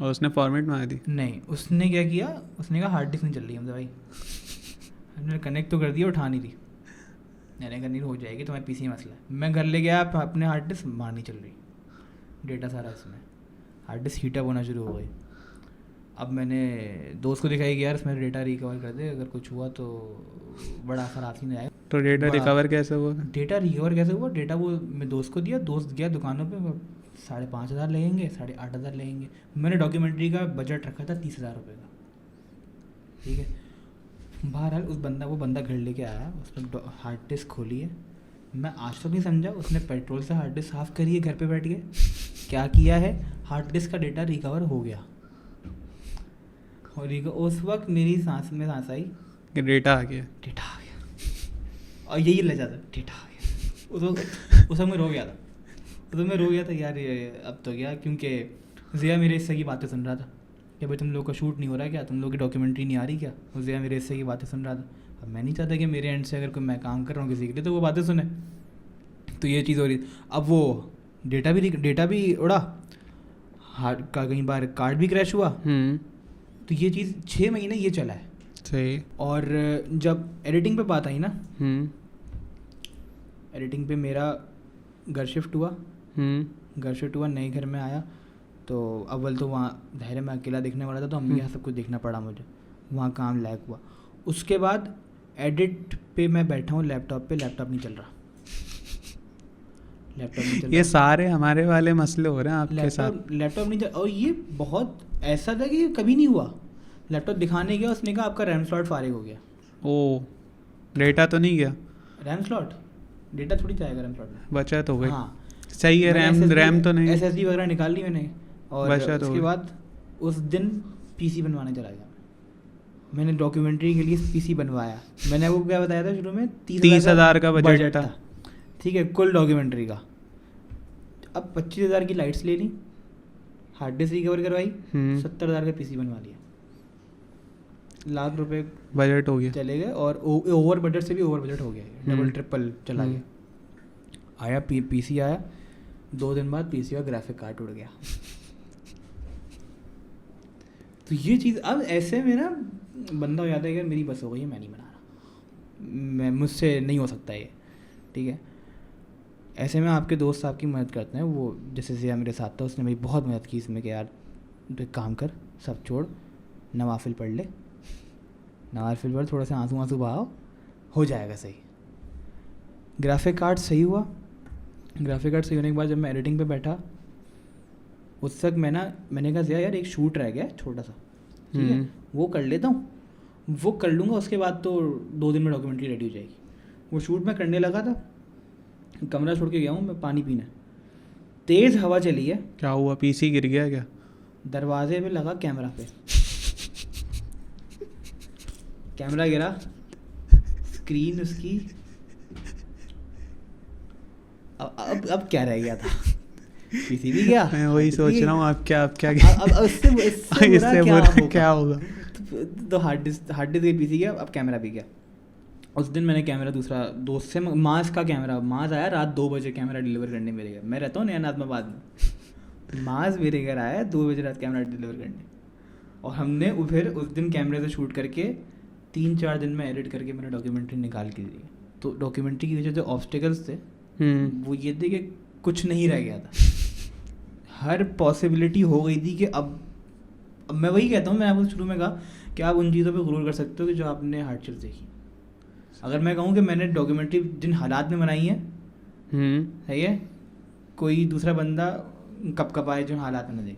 और उसने फॉर्मेट मार दी। नहीं, उसने क्या किया, उसने कहा हार्ड डिस्क नहीं चल रही। हमसे भाई हमने कनेक्ट तो कर दिया, उठा नहीं दी। मैंने कहा नहीं हो जाएगी, तुम्हारे PC मसला है। मैं घर ले गया अपने, हार्ड डिस्क मार नहीं चल रही, डेटा सारा इसमें, हार्ड डिस्क हीटअप होना शुरू हो गई। अब मैंने दोस्त को दिखाई कि यार इसमें डेटा रिकवर कर दे, अगर कुछ हुआ तो बड़ा असर आती नहीं आएगा। तो डेटा रिकवर कैसे हुआ? डेटा रिकवर कैसे हुआ, डेटा वो मैं दोस्त को दिया, दोस्त गया दुकानों पे, 5,500 लगेंगे, 8,500 लगेंगे। मैंने डॉक्यूमेंट्री का बजट रखा था 30,000 रुपये का, ठीक है। बहरहाल वो बंदा घर लेके आया, उसने हार्ड डिस्क खोली है। मैं आज तक नहीं समझा उसने पेट्रोल से हार्ड डिस्क साफ़ करी है घर पे बैठ के, क्या किया है, हार्ड डिस्क का डेटा रिकवर हो गया। और उस वक्त मेरी सांस में सांस आई कि डेटा आ गया, और यही ले जाता, डेटा आ गया। उस वक्त मैं रो गया था, यार ये अब तो गया। क्योंकि ज़िया मेरे हिस्से की बातें सुन रहा था कि भाई तुम लोग का शूट नहीं हो रहा क्या, तुम लोग की डॉक्यूमेंट्री नहीं आ रही क्या। ज़िया मेरे हिस्से की बातें सुन रहा था। अब मैं नहीं चाहता कि मेरे एंड से अगर कोई मैं काम कर रहा हूँ किसी के लिए तो वो बातें सुने। तो ये चीज़ हो रही। अब वो डेटा भी उड़ा, हार्ड का कई बार कार्ड भी क्रैश हुआ। तो ये चीज़ 6 महीने ये चला है। सही। और जब एडिटिंग पे बात आई ना, एडिटिंग पे मेरा घर शिफ्ट हुआ, नए घर में आया। तो अव्वल तो वहाँ धैर्य में अकेला देखने वाला था, तो अम्मी यहाँ सब कुछ देखना पड़ा मुझे, वहाँ काम लैग हुआ। उसके बाद एडिट पे मैं बैठा हूँ लैपटॉप पे, लैपटॉप नहीं चल रहा, लैपटॉप नहीं चल ये रहा, सारे हमारे वाले मसले हो रहे हैं आपके साथ। लैपटॉप नहीं चल, और ये बहुत ऐसा था कि ये कभी नहीं हुआ। लैपटॉप दिखाने गया, उसने कहा आपका रैम स्लॉट फारिग हो गया। ओ, डेटा तो नहीं गया? रैम स्लॉट, डेटा थोड़ी जाएगा रैम स्लॉट में। बचत हो गई। हाँ, सही है, रैम तो नहीं। SSD वगैरह निकाल ली मैंने, और बचत हो उसके गई। बाद उस दिन PC बनवाने चला गया। मैंने डॉक्यूमेंट्री के लिए PC बनवाया। मैंने आपको क्या बताया था शुरू में, 30,000 का बजट था। ठीक है, कुल डॉक्यूमेंट्री का। अब 25,000 की लाइट्स ले ली, हार्ड डिस्क रिकवर करवाई, 70,000 का PC बनवा लिया। लाख रुपए बजट हो गया। चले गए, और ओवर बजट से भी ओवर बजट हो गया, डबल ट्रिपल चला गया। आया PC आया, 2 दिन बाद PC का ग्राफिक कार्ड उड़ गया। तो ये चीज़ अब ऐसे में ना बंदा हो जाता है कि मेरी बस हो गई है, मैं नहीं बना रहा, मुझसे नहीं हो सकता ये, ठीक है। ऐसे में आपके दोस्त आपकी मदद करते हैं। वो जैसे जिया मेरे साथ था, उसने मेरी बहुत मदद की इसमें कि यार तो एक काम कर, सब छोड़, नवाफिल पढ़ ले, नवाफिल पढ़, थोड़ा सा आंसू आंसू बहाओ, हो जाएगा सही। ग्राफिक कार्ड सही हुआ। ग्राफिक कार्ड सही होने के बाद जब मैं एडिटिंग पे बैठा, उस तक मैंने कहा जिया यार एक शूट रह गया छोटा सा, ठीक है, वो कर लेता हूँ, वो कर लूँगा, उसके बाद तो 2 दिन में डॉक्यूमेंट्री रेडी हो जाएगी। वो शूट मैं करने लगा था, कमरा छोड़ के गया हूँ मैं पानी पीने, तेज़ हवा चली है। क्या हुआ, PC गिर गया क्या? दरवाजे पे लगा कैमरा पे, कैमरा गिरा, स्क्रीन उसकी, अब क्या रह गया था, PC भी गया। मैं वही सोच रहा हूँ अब क्या अब इससे बुरा क्या होगा। तो हार्ड डिस्क गई, PC गया, अब कैमरा भी गया। उस दिन मैंने कैमरा दूसरा दोस्त से, मास का कैमरा, मास आया रात 2 बजे कैमरा डिलीवर करने मेरे घर। मैं रहता हूँ नया नाज़माबाद में, मास मेरे घर आया 2 बजे रात कैमरा डिलीवर करने, और हमने फिर उस दिन कैमरे से शूट करके 3-4 दिन में एडिट करके मैंने डॉक्यूमेंट्री निकाल के दी। तो डॉक्यूमेंट्री के जो ऑब्स्टिकल्स थे वो ये थे कि कुछ नहीं रह गया था, हर पॉसिबिलिटी हो गई थी कि अब मैं वही कहता हूँ, मैं आपको शुरू में कहा कि आप उन चीज़ों पे गुरूर कर सकते हो कि जो आपने हार्डशिप देखी। अगर मैं कहूँ कि मैंने डॉक्यूमेंट्री जिन हालात में बनाई है, सही है, कोई दूसरा बंदा कब कब आए जो हालात में देखे,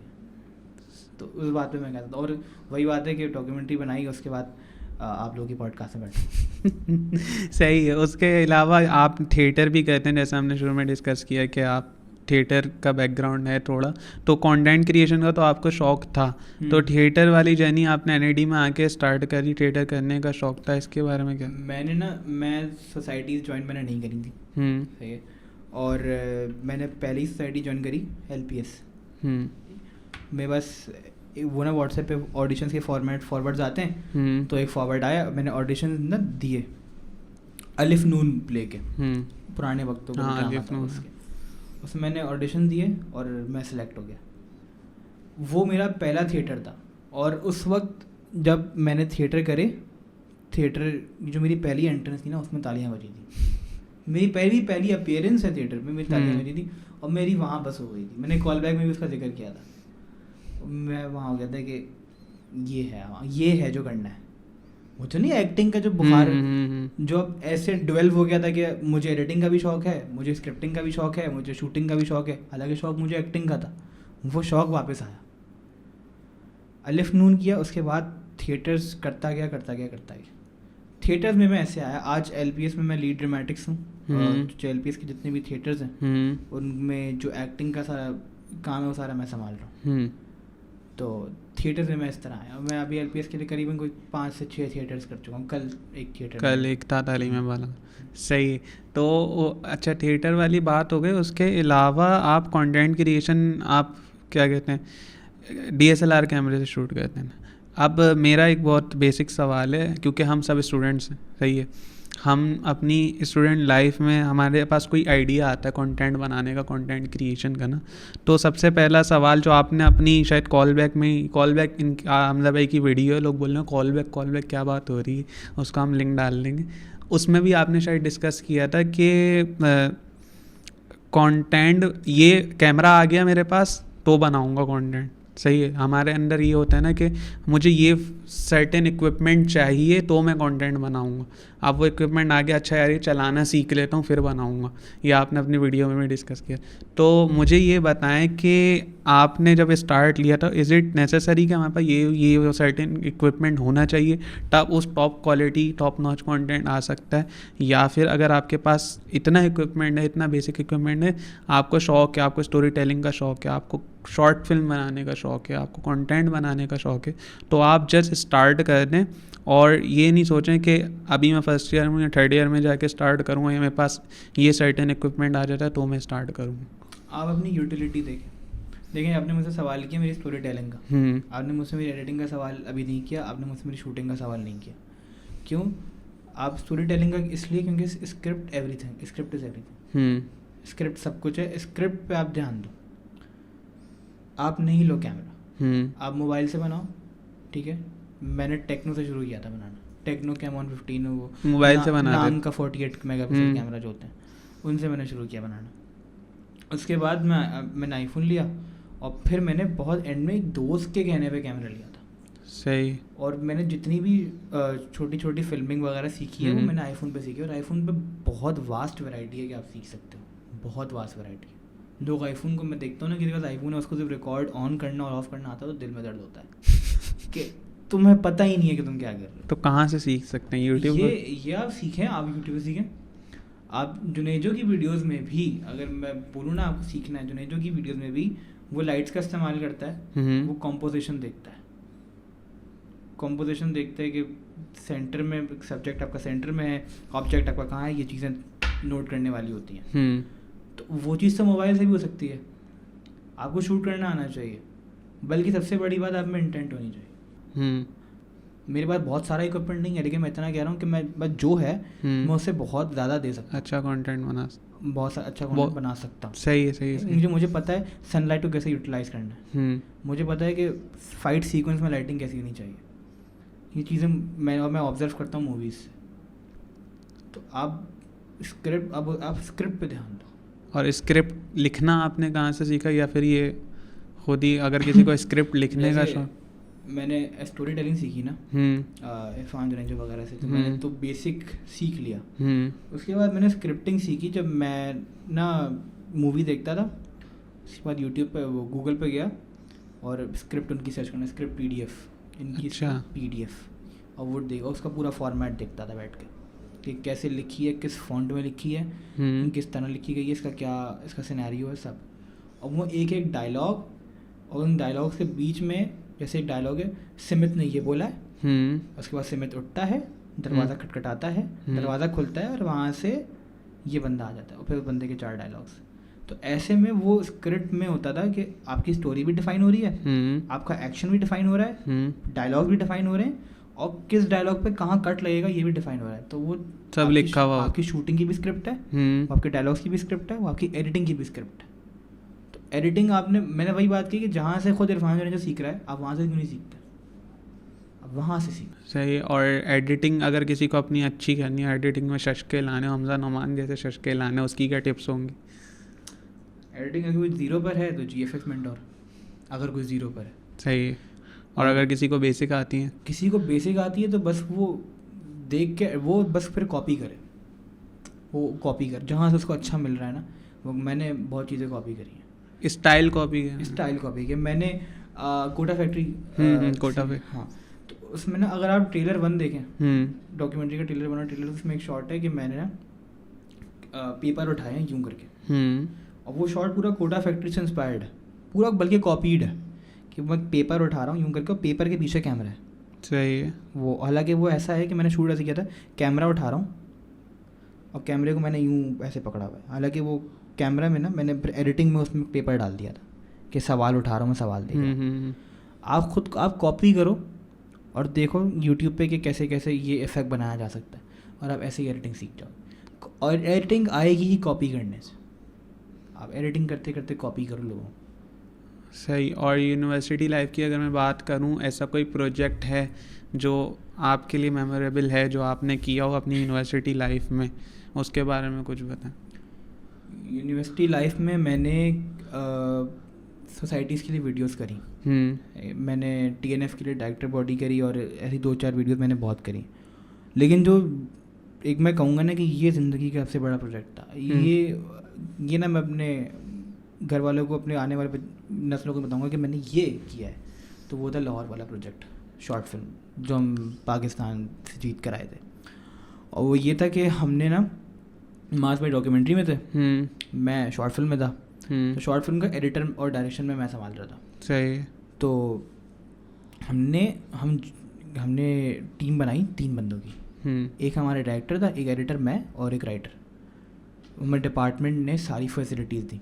तो उस बात पे मैं कहता था। और वही बात है कि डॉक्यूमेंट्री बनाई, उसके बाद आप लोगों की पॉडकास्ट में बैठे। सही है। उसके अलावा आप थिएटर भी करते हैं, जैसे हमने शुरू में डिस्कस किया कि आप थिएटर का बैकग्राउंड है थोड़ा, तो कंटेंट क्रिएशन का तो आपको शौक था, तो थिएटर वाली जर्नी आपने NID में आके स्टार्ट करी, थिएटर करने का शौक था, इसके बारे में क्या? मैं सोसाइटीज़ ज्वाइन मैंने नहीं करी थी, सही है, और मैंने पहली सोसाइटी ज्वाइन करी LPS में। बस वो ना व्हाट्सएप पे ऑडिशंस के फॉरवर्ड्स आते हैं, तो एक फॉरवर्ड आया, मैंने ऑडिशन ना दिए, अलिफ नून प्ले के, पुराने वक्तों का ड्रामा था उसके, उसमें मैंने ऑडिशन दिए और मैं सिलेक्ट हो गया। वो मेरा पहला थिएटर था, और उस वक्त जब मैंने थिएटर करे, थिएटर जो मेरी पहली एंट्रेंस थी ना, उसमें तालियां बजी थी। मेरी पहली अपीयरेंस है थिएटर में, मेरी तालियां बजी थी, और मेरी वहाँ बस हो गई थी। मैंने कॉल बैक में भी उसका जिक्र किया था, मैं वहाँ हो गया था कि ये है जो करना है। मुझे नहीं एक्टिंग का जो बुखार जो अब ऐसे डेवलप हो गया था कि मुझे एडिटिंग का भी शौक है, मुझे स्क्रिप्टिंग का भी शौक है, मुझे शूटिंग का भी शौक है। हालांकि शौक मुझे एक्टिंग का था, वो शौक वापस आया, अलिफ नून किया, उसके बाद थिएटर्स करता गया। थिएटर्स में मैं ऐसे आया, आज LPS में मैं लीड ड्रामेटिक्स हूँ, जो LPS के जितने भी थिएटर्स हैं उनमें जो एक्टिंग का सारा काम है वो सारा मैं संभाल रहा हूँ। तो थिएटर्स में मैं इस तरह आया। मैं अभी LPS के लिए करीबन कोई 5 से 6 थिएटर्स कर चुका हूँ। कल एक था तालीम वाला। सही। तो अच्छा, थिएटर वाली बात हो गई, उसके अलावा आप कंटेंट क्रिएशन आप क्या कहते हैं, DSLR कैमरे से शूट करते हैं। अब मेरा एक बहुत बेसिक सवाल है, क्योंकि हम सब स्टूडेंट्स हैं, सही है, हम अपनी स्टूडेंट लाइफ में हमारे पास कोई आइडिया आता है कंटेंट बनाने का, कंटेंट क्रिएशन का ना, तो सबसे पहला सवाल जो आपने अपनी शायद कॉल बैक हमजा भाई की वीडियो है, लोग बोल रहे हैं कॉल बैक क्या बात हो रही है, उसका हम लिंक डाल देंगे। उसमें भी आपने शायद डिस्कस किया था कि कंटेंट, ये कैमरा आ गया मेरे पास तो बनाऊंगा कंटेंट, सही है, हमारे अंदर ये होता है ना कि मुझे ये सर्टेन इक्विपमेंट चाहिए तो मैं कंटेंट बनाऊंगा। अब वो इक्विपमेंट आ गया, अच्छा यार ये चलाना सीख लेता हूँ फिर बनाऊंगा, ये आपने अपनी वीडियो में भी डिस्कस किया। तो मुझे ये बताएं कि आपने जब स्टार्ट लिया था, इज़ इट नेसेसरी कि हमारे पास ये सर्टेन इक्विपमेंट होना चाहिए तब उस top quality top notch content आ सकता है, या फिर अगर आपके पास इतना इक्विपमेंट है, इतना बेसिक इक्विपमेंट है, आपको शौक है, आपको स्टोरी टेलिंग का शौक है, आपको शॉर्ट फिल्म बनाने का शौक है, आपको कंटेंट बनाने का शौक है, तो आप जस्ट स्टार्ट कर दें और ये नहीं सोचें कि अभी मैं फर्स्ट ईयर में या थर्ड ईयर में जाके स्टार्ट करूँगा या मेरे पास ये सर्टेन इक्विपमेंट आ जाता है तो मैं स्टार्ट करूँगा। आप अपनी यूटिलिटी देखें, आपने मुझसे सवाल किया मेरी स्टोरी टेलिंग का, आपने मुझसे मेरी एडिटिंग का सवाल अभी नहीं किया, आपने मुझसे मेरी शूटिंग का सवाल नहीं किया। क्यों? आप स्टोरी टेलिंग का इसलिए क्योंकि script everything, script is everything, script सब कुछ है। स्क्रिप्ट पे आप ध्यान दो, आप नहीं लो कैमरा, आप मोबाइल से बनाओ, ठीक है। मैंने टेक्नो से शुरू किया था बनाना, टेक्नो कैमॉन 15 वो मोबाइल से बना नाम का 48 मेगापिक्सल कैमरा जो होते हैं, उनसे मैंने शुरू किया बनाना। उसके बाद मैंने आईफोन लिया और फिर मैंने बहुत एंड में एक दोस्त के कहने पे कैमरा लिया था। सही। और मैंने जितनी भी छोटी छोटी फिल्मिंग वगैरह सीखी है वो मैंने आईफोन पे सीखी, और आईफोन पे बहुत वास्ट वैरायटी है कि आप सीख सकते हो, बहुत वास्ट वैरायटी है। लोग आईफोन को मैं देखता हूँ ना, किसी के पास आईफोन है उसको सिर्फ रिकॉर्ड ऑन करना और ऑफ करना आता है तो दिल में दर्द होता है कि तुम्हें पता ही नहीं है कि तुम क्या कर रहे हो। तो कहाँ से सीख सकते हैं? यूट्यूब? ये आप सीखें, आप यूट्यूब पे सीखें। आप जुनेजो की वीडियोस में भी, अगर मैं बोलूँ ना आपको सीखना है, जुनेजो की वीडियोस में भी वो लाइट्स का इस्तेमाल करता है, वो कॉम्पोजिशन देखता है, कॉम्पोजिशन देखते हैं कि सेंटर में सब्जेक्ट आपका सेंटर में है, ऑब्जेक्ट आपका कहाँ है, ये चीज़ें नोट करने वाली होती हैं। तो वो चीज़ तो मोबाइल से भी हो सकती है। आपको शूट करना आना चाहिए, बल्कि सबसे बड़ी बात आप में इंटेंट होनी चाहिए। मेरे पास बहुत सारा इक्विपमेंट नहीं है, लेकिन मैं इतना कह रहा हूँ कि मैं बस जो है मैं उससे बहुत ज़्यादा दे सकता हूँ, अच्छा कंटेंट बना, बहुत अच्छा कंटेंट बना सकता हूँ। सही है, सही है। मुझे पता है सनलाइट को कैसे यूटिलाइज़ करना है, मुझे पता है कि फाइट सीक्वेंस में लाइटिंग कैसी होनी चाहिए, ये चीज़ें मैं ऑब्जर्व करता हूँ मूवीज़ से। तो आप स्क्रिप्ट पे ध्यान दो। और स्क्रिप्ट लिखना आपने कहाँ से सीखा, या फिर ये खुद ही अगर किसी को स्क्रिप्ट लिखने का शौक? मैंने स्टोरी टेलिंग सीखी ना इरफान जुनेजो वगैरह से, तो मैंने तो बेसिक सीख लिया। उसके बाद मैंने स्क्रिप्टिंग सीखी जब मैं ना मूवी देखता था। उसके बाद यूट्यूब पे वो गूगल पे गया और स्क्रिप्ट उनकी सर्च करना, स्क्रिप्ट PDF इनकी, अच्छा। PDF, और वो देखा, उसका पूरा फॉर्मेट देखता था बैठ के कि कैसे लिखी है, किस फॉन्ट में लिखी है, किस तरह लिखी गई है, इसका सिनेरियो है सब। और वो एक एक डायलॉग, और उन डायलॉग के बीच में जैसे एक डायलॉग है, सिमित ने ये बोला है, उसके बाद सिमित उठता है, दरवाज़ा खटखटाता है, दरवाज़ा खुलता है और वहाँ से ये बंदा आ जाता है, और फिर उस बंदे के 4 डायलॉग्स। तो ऐसे में वो स्क्रिप्ट में होता था कि आपकी स्टोरी भी डिफाइन हो रही है, आपका एक्शन भी डिफाइन हो रहा है, डायलॉग भी डिफाइन हो रहे हैं, और किस डायलॉग पे कहाँ कट लगेगा ये भी डिफाइन हो रहा है। तो वो सब लिखा हुआ, आपकी शूटिंग की भी स्क्रिप्ट है, वो आपके डायलॉग्स की भी स्क्रिप्ट है, वो आपकी एडिटिंग की भी स्क्रिप्ट है। तो एडिटिंग मैंने वही बात की कि जहाँ से खुद इरफान जुनेजो सीख रहा है, आप वहाँ से क्यों नहीं सीखते, अब वहाँ से सीख। सही। और एडिटिंग अगर किसी को अपनी अच्छी करनी है, एडिटिंग में शशके लाने, हमजा नोमान जैसे शशके लाने, उसकी क्या टिप्स होंगी? एडिटिंग अगर कोई 0 पर है तो GFX मेंटोर, अगर कोई 0 पर है। सही है। और अगर किसी को बेसिक आती है, किसी को बेसिक आती है तो बस वो देख के वो बस फिर कॉपी करे, वो कॉपी कर जहाँ से उसको अच्छा मिल रहा है ना। वो मैंने बहुत चीज़ें कॉपी करी हैं, स्टाइल कॉपी है, स्टाइल कॉपी की मैंने कोटा फैक्ट्री, कोटा पे। हाँ, तो उसमें ना अगर आप ट्रेलर 1 देखें, डॉक्यूमेंट्री का ट्रेलर 1 और ट्रेलर, उसमें एक शॉट है कि मैंने ना पेपर उठाए हैं यूँ करके, और वो शॉट पूरा कोटा फैक्ट्री से इंस्पायर्ड है, पूरा बल्कि कॉपीड है कि मैं पेपर उठा रहा हूँ यूँ करके, और पेपर के पीछे कैमरा है। सही है। वो हालांकि वो ऐसा है कि मैंने शूट ऐसे किया था, कैमरा उठा रहा हूँ और कैमरे को मैंने यूँ ऐसे पकड़ा हुआ है, हालांकि वो कैमरा में ना मैंने एडिटिंग में उसमें पेपर डाल दिया था कि सवाल उठा रहा हूँ मैं, सवाल देख। आप कॉपी करो और देखो यूट्यूब पे कि कैसे कैसे ये इफेक्ट बनाया जा सकता है, और आप ऐसे ही एडिटिंग सीख जाओ। और एडिटिंग आएगी ही कॉपी करने से, आप एडिटिंग करते करते कॉपी करो लोगों। सही। और यूनिवर्सिटी लाइफ की अगर मैं बात करूं, ऐसा कोई प्रोजेक्ट है जो आपके लिए मेमोरेबल है, जो आपने किया हो अपनी यूनिवर्सिटी लाइफ में, उसके बारे में कुछ बताएं। यूनिवर्सिटी लाइफ में मैंने सोसाइटीज़ के लिए वीडियोस करी, मैंने TNF के लिए डायरेक्टर बॉडी करी, और ऐसी 2-4 वीडियोस मैंने बहुत करी। लेकिन जो एक मैं कहूँगा ना कि ये ज़िंदगी का सबसे बड़ा प्रोजेक्ट था, ये ना मैं अपने घर वालों को, अपने आने वाले नस्लों को बताऊँगा कि मैंने ये किया है, तो वो था लाहौर वाला प्रोजेक्ट, शॉर्ट फिल्म जो हम पाकिस्तान से जीत कर आए थे। और वो ये था कि हमने ना मास भाई डॉक्यूमेंट्री में थे, मैं शॉर्ट फिल्म में था, तो शॉर्ट फिल्म का एडिटर और डायरेक्शन में मैं संभाल रहा था। सही। तो हमने टीम बनाई 3 बंदों की, एक हमारा डायरेक्टर था, एक एडिटर मैं, और एक राइटर। हमारे डिपार्टमेंट ने सारी फैसिलिटीज़ दी।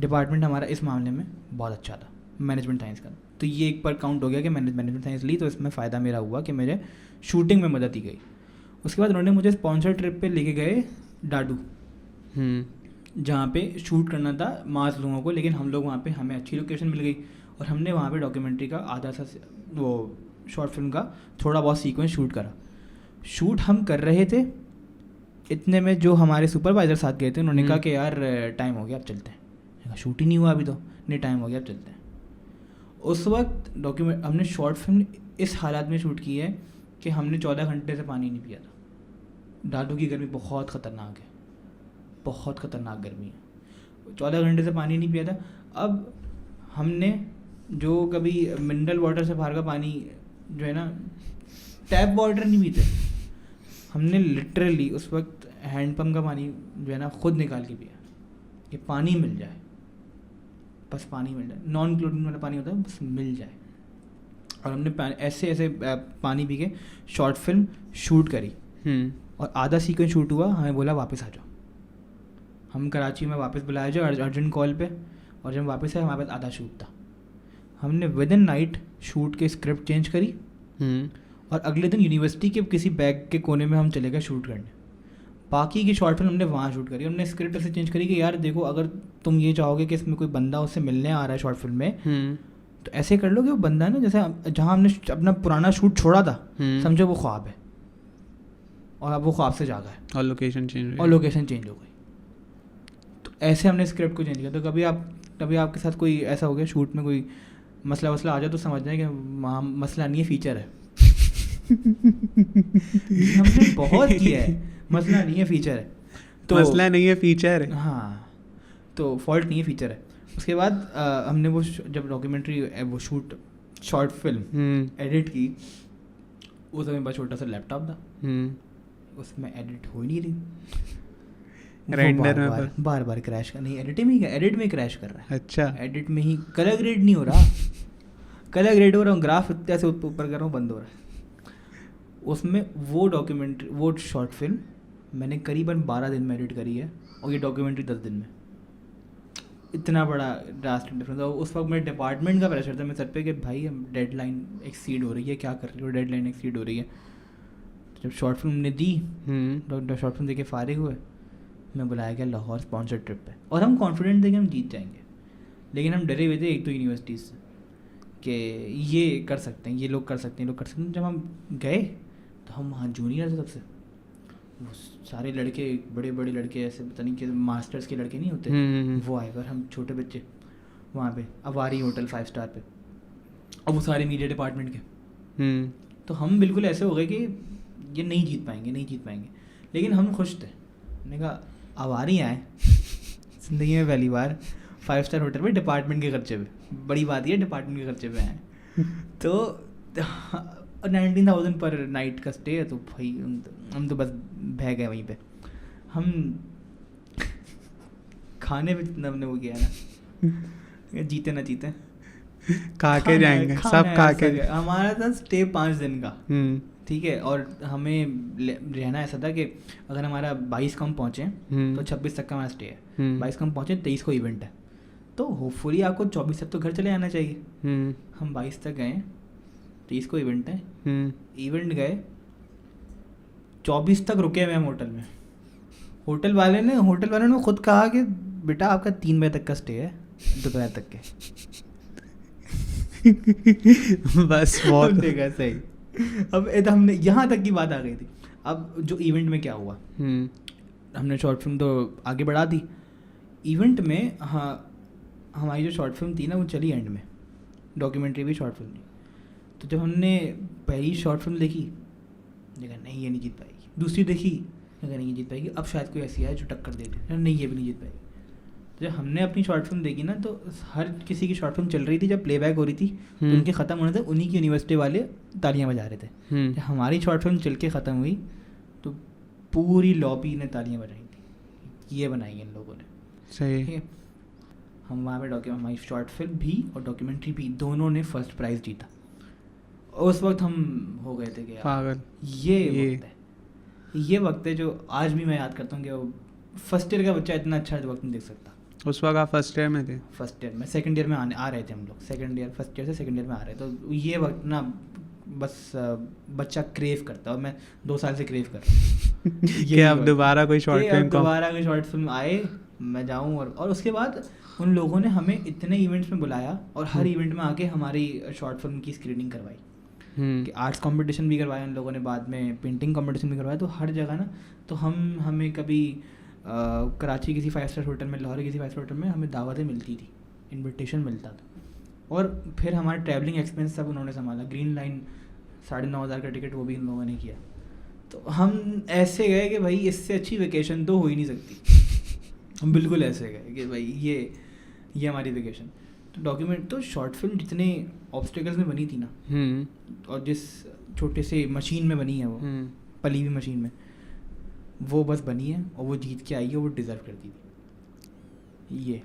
डिपार्टमेंट हमारा इस मामले में बहुत अच्छा था, मैनेजमेंट साइंस का, तो ये एक पर काउंट हो गया कि मैंने मैनेजमेंट साइंस ली, तो इसमें फ़ायदा मेरा हुआ कि मेरे शूटिंग में मदद दी गई। उसके बाद उन्होंने मुझे स्पॉन्सर ट्रिप पे लेके गए डाडू, जहाँ पे शूट करना था मास लोगों को, लेकिन हम लोग वहाँ पे, हमें अच्छी लोकेशन मिल गई, और हमने वहाँ पे डॉक्यूमेंट्री का आधा सा वो शॉर्ट फिल्म का थोड़ा बहुत सीक्वेंस शूट करा। शूट हम कर रहे थे, इतने में जो हमारे सुपरवाइज़र साथ गए थे, उन्होंने कहा कि यार टाइम हो गया, अब चलते हैं। शूट ही नहीं हुआ अभी तो, नहीं टाइम हो गया, अब चलते हैं। उस वक्त हमने शॉर्ट फिल्म इस हालात में शूट की है कि हमने 14 घंटे से पानी नहीं पिया था। डाडू की गर्मी बहुत ख़तरनाक है, बहुत ख़तरनाक गर्मी है, 14 घंटे से पानी नहीं पिया था। अब हमने जो कभी मिनरल वाटर से बाहर का पानी जो है ना, टैप वाटर नहीं पीते, हमने लिटरली उस वक्त हैंडपम्प का पानी जो है ना खुद निकाल के पिया कि पानी मिल जाए, बस पानी मिल जाए, नॉन क्लोरीन वाला पानी होता है, बस मिल जाए। और हमने ऐसे पानी पी के शॉर्ट फिल्म शूट करी, और आधा सीक्वेंस शूट हुआ, हमें बोला वापस आ जाओ। हम कराची में वापस बुलाया जाओ अर्जेंट कॉल पे, और जब वापस आए हमारे पास आधा शूट था। हमने विद इन नाइट शूट के स्क्रिप्ट चेंज करी, और अगले दिन यूनिवर्सिटी के किसी बैग के कोने में हम चले गए शूट करने। बाकी की शॉर्ट फिल्म हमने वहाँ शूट करी। हमने स्क्रिप्ट ऐसे चेंज करी कि यार देखो, अगर तुम ये चाहोगे कि इसमें कोई बंदा उससे मिलने आ रहा है शॉर्ट फिल्म में, तो ऐसे कर लो कि वो बंदा है ना, जैसे जहाँ हमने अपना पुराना शूट छोड़ा था, समझो वो ख्वाब है, और अब वो ख्वाब से जागा है, और लोकेशन चेंज हो गई। तो ऐसे हमने स्क्रिप्ट को चेंज किया। तो कभी आपके साथ कोई ऐसा हो गया शूट में, कोई मसला आ जाए, तो समझ जाए कि मसला नहीं है, फीचर है। हमने बहुत किया है, मसला नहीं है, फीचर है। तो मसला नहीं है, फीचर है। हाँ, तो फॉल्ट नहीं है, फीचर है। उसके बाद हमने वो जब डॉक्यूमेंट्री वो शॉर्ट फिल्म एडिट की, उस समय बस छोटा सा लैपटॉप था, उसमें एडिट हो ही नहीं रही, रेंडर में बार क्रैश कर, नहीं एडिट में क्रैश कर रहा है। अच्छा, एडिट में ही कलर ग्रेड नहीं हो रहा, कलर ग्रेड हो रहा हूँ, ग्राफ ऐसे ऊपर कर रहा हूँ, बंद हो रहा है। उसमें वो डॉक्यूमेंट्री, वो शॉर्ट फिल्म मैंने करीबन 12 दिन में एडिट करी है, और ये डॉक्यूमेंट्री 10 दिन में। इतना बड़ा ड्रास्टिक डिफरेंस। और उस वक्त मेरे डिपार्टमेंट का प्रेशर था मेरे सर पे कि भाई हम डेडलाइन एक्सीड हो रही है, क्या कर रही हो, डेडलाइन एक्सीड हो रही है। जब शॉर्ट फिल्म ने दी, शॉर्ट फिल्म देके फारिग हुए, मैं बुलाया गया लाहौर स्पॉन्सर ट्रिप पे, और हम कॉन्फिडेंट थे कि हम जीत जाएंगे, लेकिन हम डरे हुए थे एक तो यूनिवर्सिटीज़ से कि ये कर सकते हैं, ये लोग कर सकते हैं। जब हम गए तो हम वहाँ जूनियर थे सबसे, वो सारे लड़के, बड़े बड़े लड़के, ऐसे पता नहीं कि मास्टर्स के लड़के नहीं होते, वो आए, और हम छोटे बच्चे वहाँ पे अवारी होटल 5 स्टार पे, और वो सारे मीडिया डिपार्टमेंट के। तो हम बिल्कुल ऐसे हो गए कि ये नहीं जीत पाएंगे, लेकिन हम खुश थे। मैंने कहा अवारी आए ज़िंदगी में पहली बार 5 स्टार होटल में डिपार्टमेंट के खर्चे पे, बड़ी बात ये डिपार्टमेंट के खर्चे पे आए। तो 19,000 पर नाइट का स्टे है, तो भाई हम तो बस बह गए वहीं पे। हम खाने पे जितना हमने वो किया ना, जीते ना जीते खा के जाएंगे सब, खा के। हमारा था स्टे 5 दिन का, ठीक है, और हमें रहना ऐसा था कि अगर हमारा 22 को हम पहुँचे तो 26 तक का हमारा स्टे है, 22 को हम पहुँचे 23 को इवेंट है, तो होपफुली आपको 24 तक तो घर चले आना चाहिए। हम 22 तक गए, 23 को इवेंट है, इवेंट गए, 24 तक रुके हुए हम होटल में। होटल वाले ने खुद कहा कि बेटा आपका 3 बजे तक का स्टे है, दोपहर तक के। बस बहुत देखा सही। अब हमने यहाँ तक की बात आ गई थी। अब जो इवेंट में क्या हुआ, हमने शॉर्ट फिल्म तो आगे बढ़ा दी। इवेंट में हाँ हमारी जो शॉर्ट फिल्म थी ना वो चली एंड में, डॉक्यूमेंट्री भी शॉर्ट फिल्म थी। तो जब हमने पहली शॉर्ट फिल्म देखी, देखा नहीं ये नहीं जीत पाएगी, दूसरी देखी देखा नहीं ये जीत पाएगी, अब शायद कोई ऐसी है जो टक्कर दे दे, नहीं ये भी नहीं जीत पाएगी। तो जब हमने अपनी शॉर्ट फिल्म देखी ना, तो हर किसी की शॉर्ट फिल्म चल रही थी, जब प्लेबैक हो रही थी तो उनके ख़त्म होने थे, उन्हीं की यूनिवर्सिटी वाले तालियां बजा रहे थे। जब हमारी शॉर्ट फिल्म चल के ख़त्म हुई तो पूरी लॉबी ने तालियां बजाई थी, ये बनाई इन लोगों ने। सही। ठीक है, हम वहाँ पे हमारी शॉर्ट फिल्म भी और डॉक्यूमेंट्री भी दोनों ने फर्स्ट प्राइज़ जीता। उस वक्त हम हो गए थे कि पागल, ये वक्त है जो आज भी मैं याद करता हूँ कि वो फर्स्ट ईयर का बच्चा इतना अच्छा वक्त नहीं देख सकता। उस वक्त आप फर्स्ट ईयर में थे? फर्स्ट ईयर में, सेकंड ईयर में आ रहे थे हम लोग, सेकंड ईयर, फर्स्ट ईयर से सेकंड ईयर में आ रहे, तो ये वक्त ना बस बच्चा क्रेव करता है, और मैं 2 साल से क्रेव कर रहा हूँ कि अब दोबारा कोई शॉर्ट फिल्म आए, मैं जाऊँ। और उसके बाद उन लोगों ने हमें इतने इवेंट्स में बुलाया, और हर इवेंट में आके हमारी शॉर्ट फिल्म की स्क्रीनिंग करवाई, कि आर्ट्स कंपटीशन भी करवाया उन लोगों ने, बाद में पेंटिंग कंपटीशन भी करवाया। तो हर जगह ना, तो हमें कभी कराची किसी 5 स्टार होटल में, लाहौर किसी 5 स्टार होटल में हमें दावतें मिलती थी, इनविटेशन मिलता था। और फिर हमारे ट्रैवलिंग एक्सपेंस सब उन्होंने संभाला, ग्रीन लाइन 9,500 का टिकट वो भी इन लोगों ने किया। तो हम ऐसे गए कि भाई इससे अच्छी वेकेशन तो हो ही नहीं सकती। हम बिल्कुल ऐसे गए कि भाई ये हमारी वेकेशन। तो डॉक्यूमेंट तो शॉर्ट फिल्म जितने ऑब्स्टिकल्स में बनी थी ना, और जिस छोटे से मशीन में बनी है वो, पली हुई मशीन में, वो बस बनी है और वो जीत के आई है, वो डिज़र्व करती थी ये।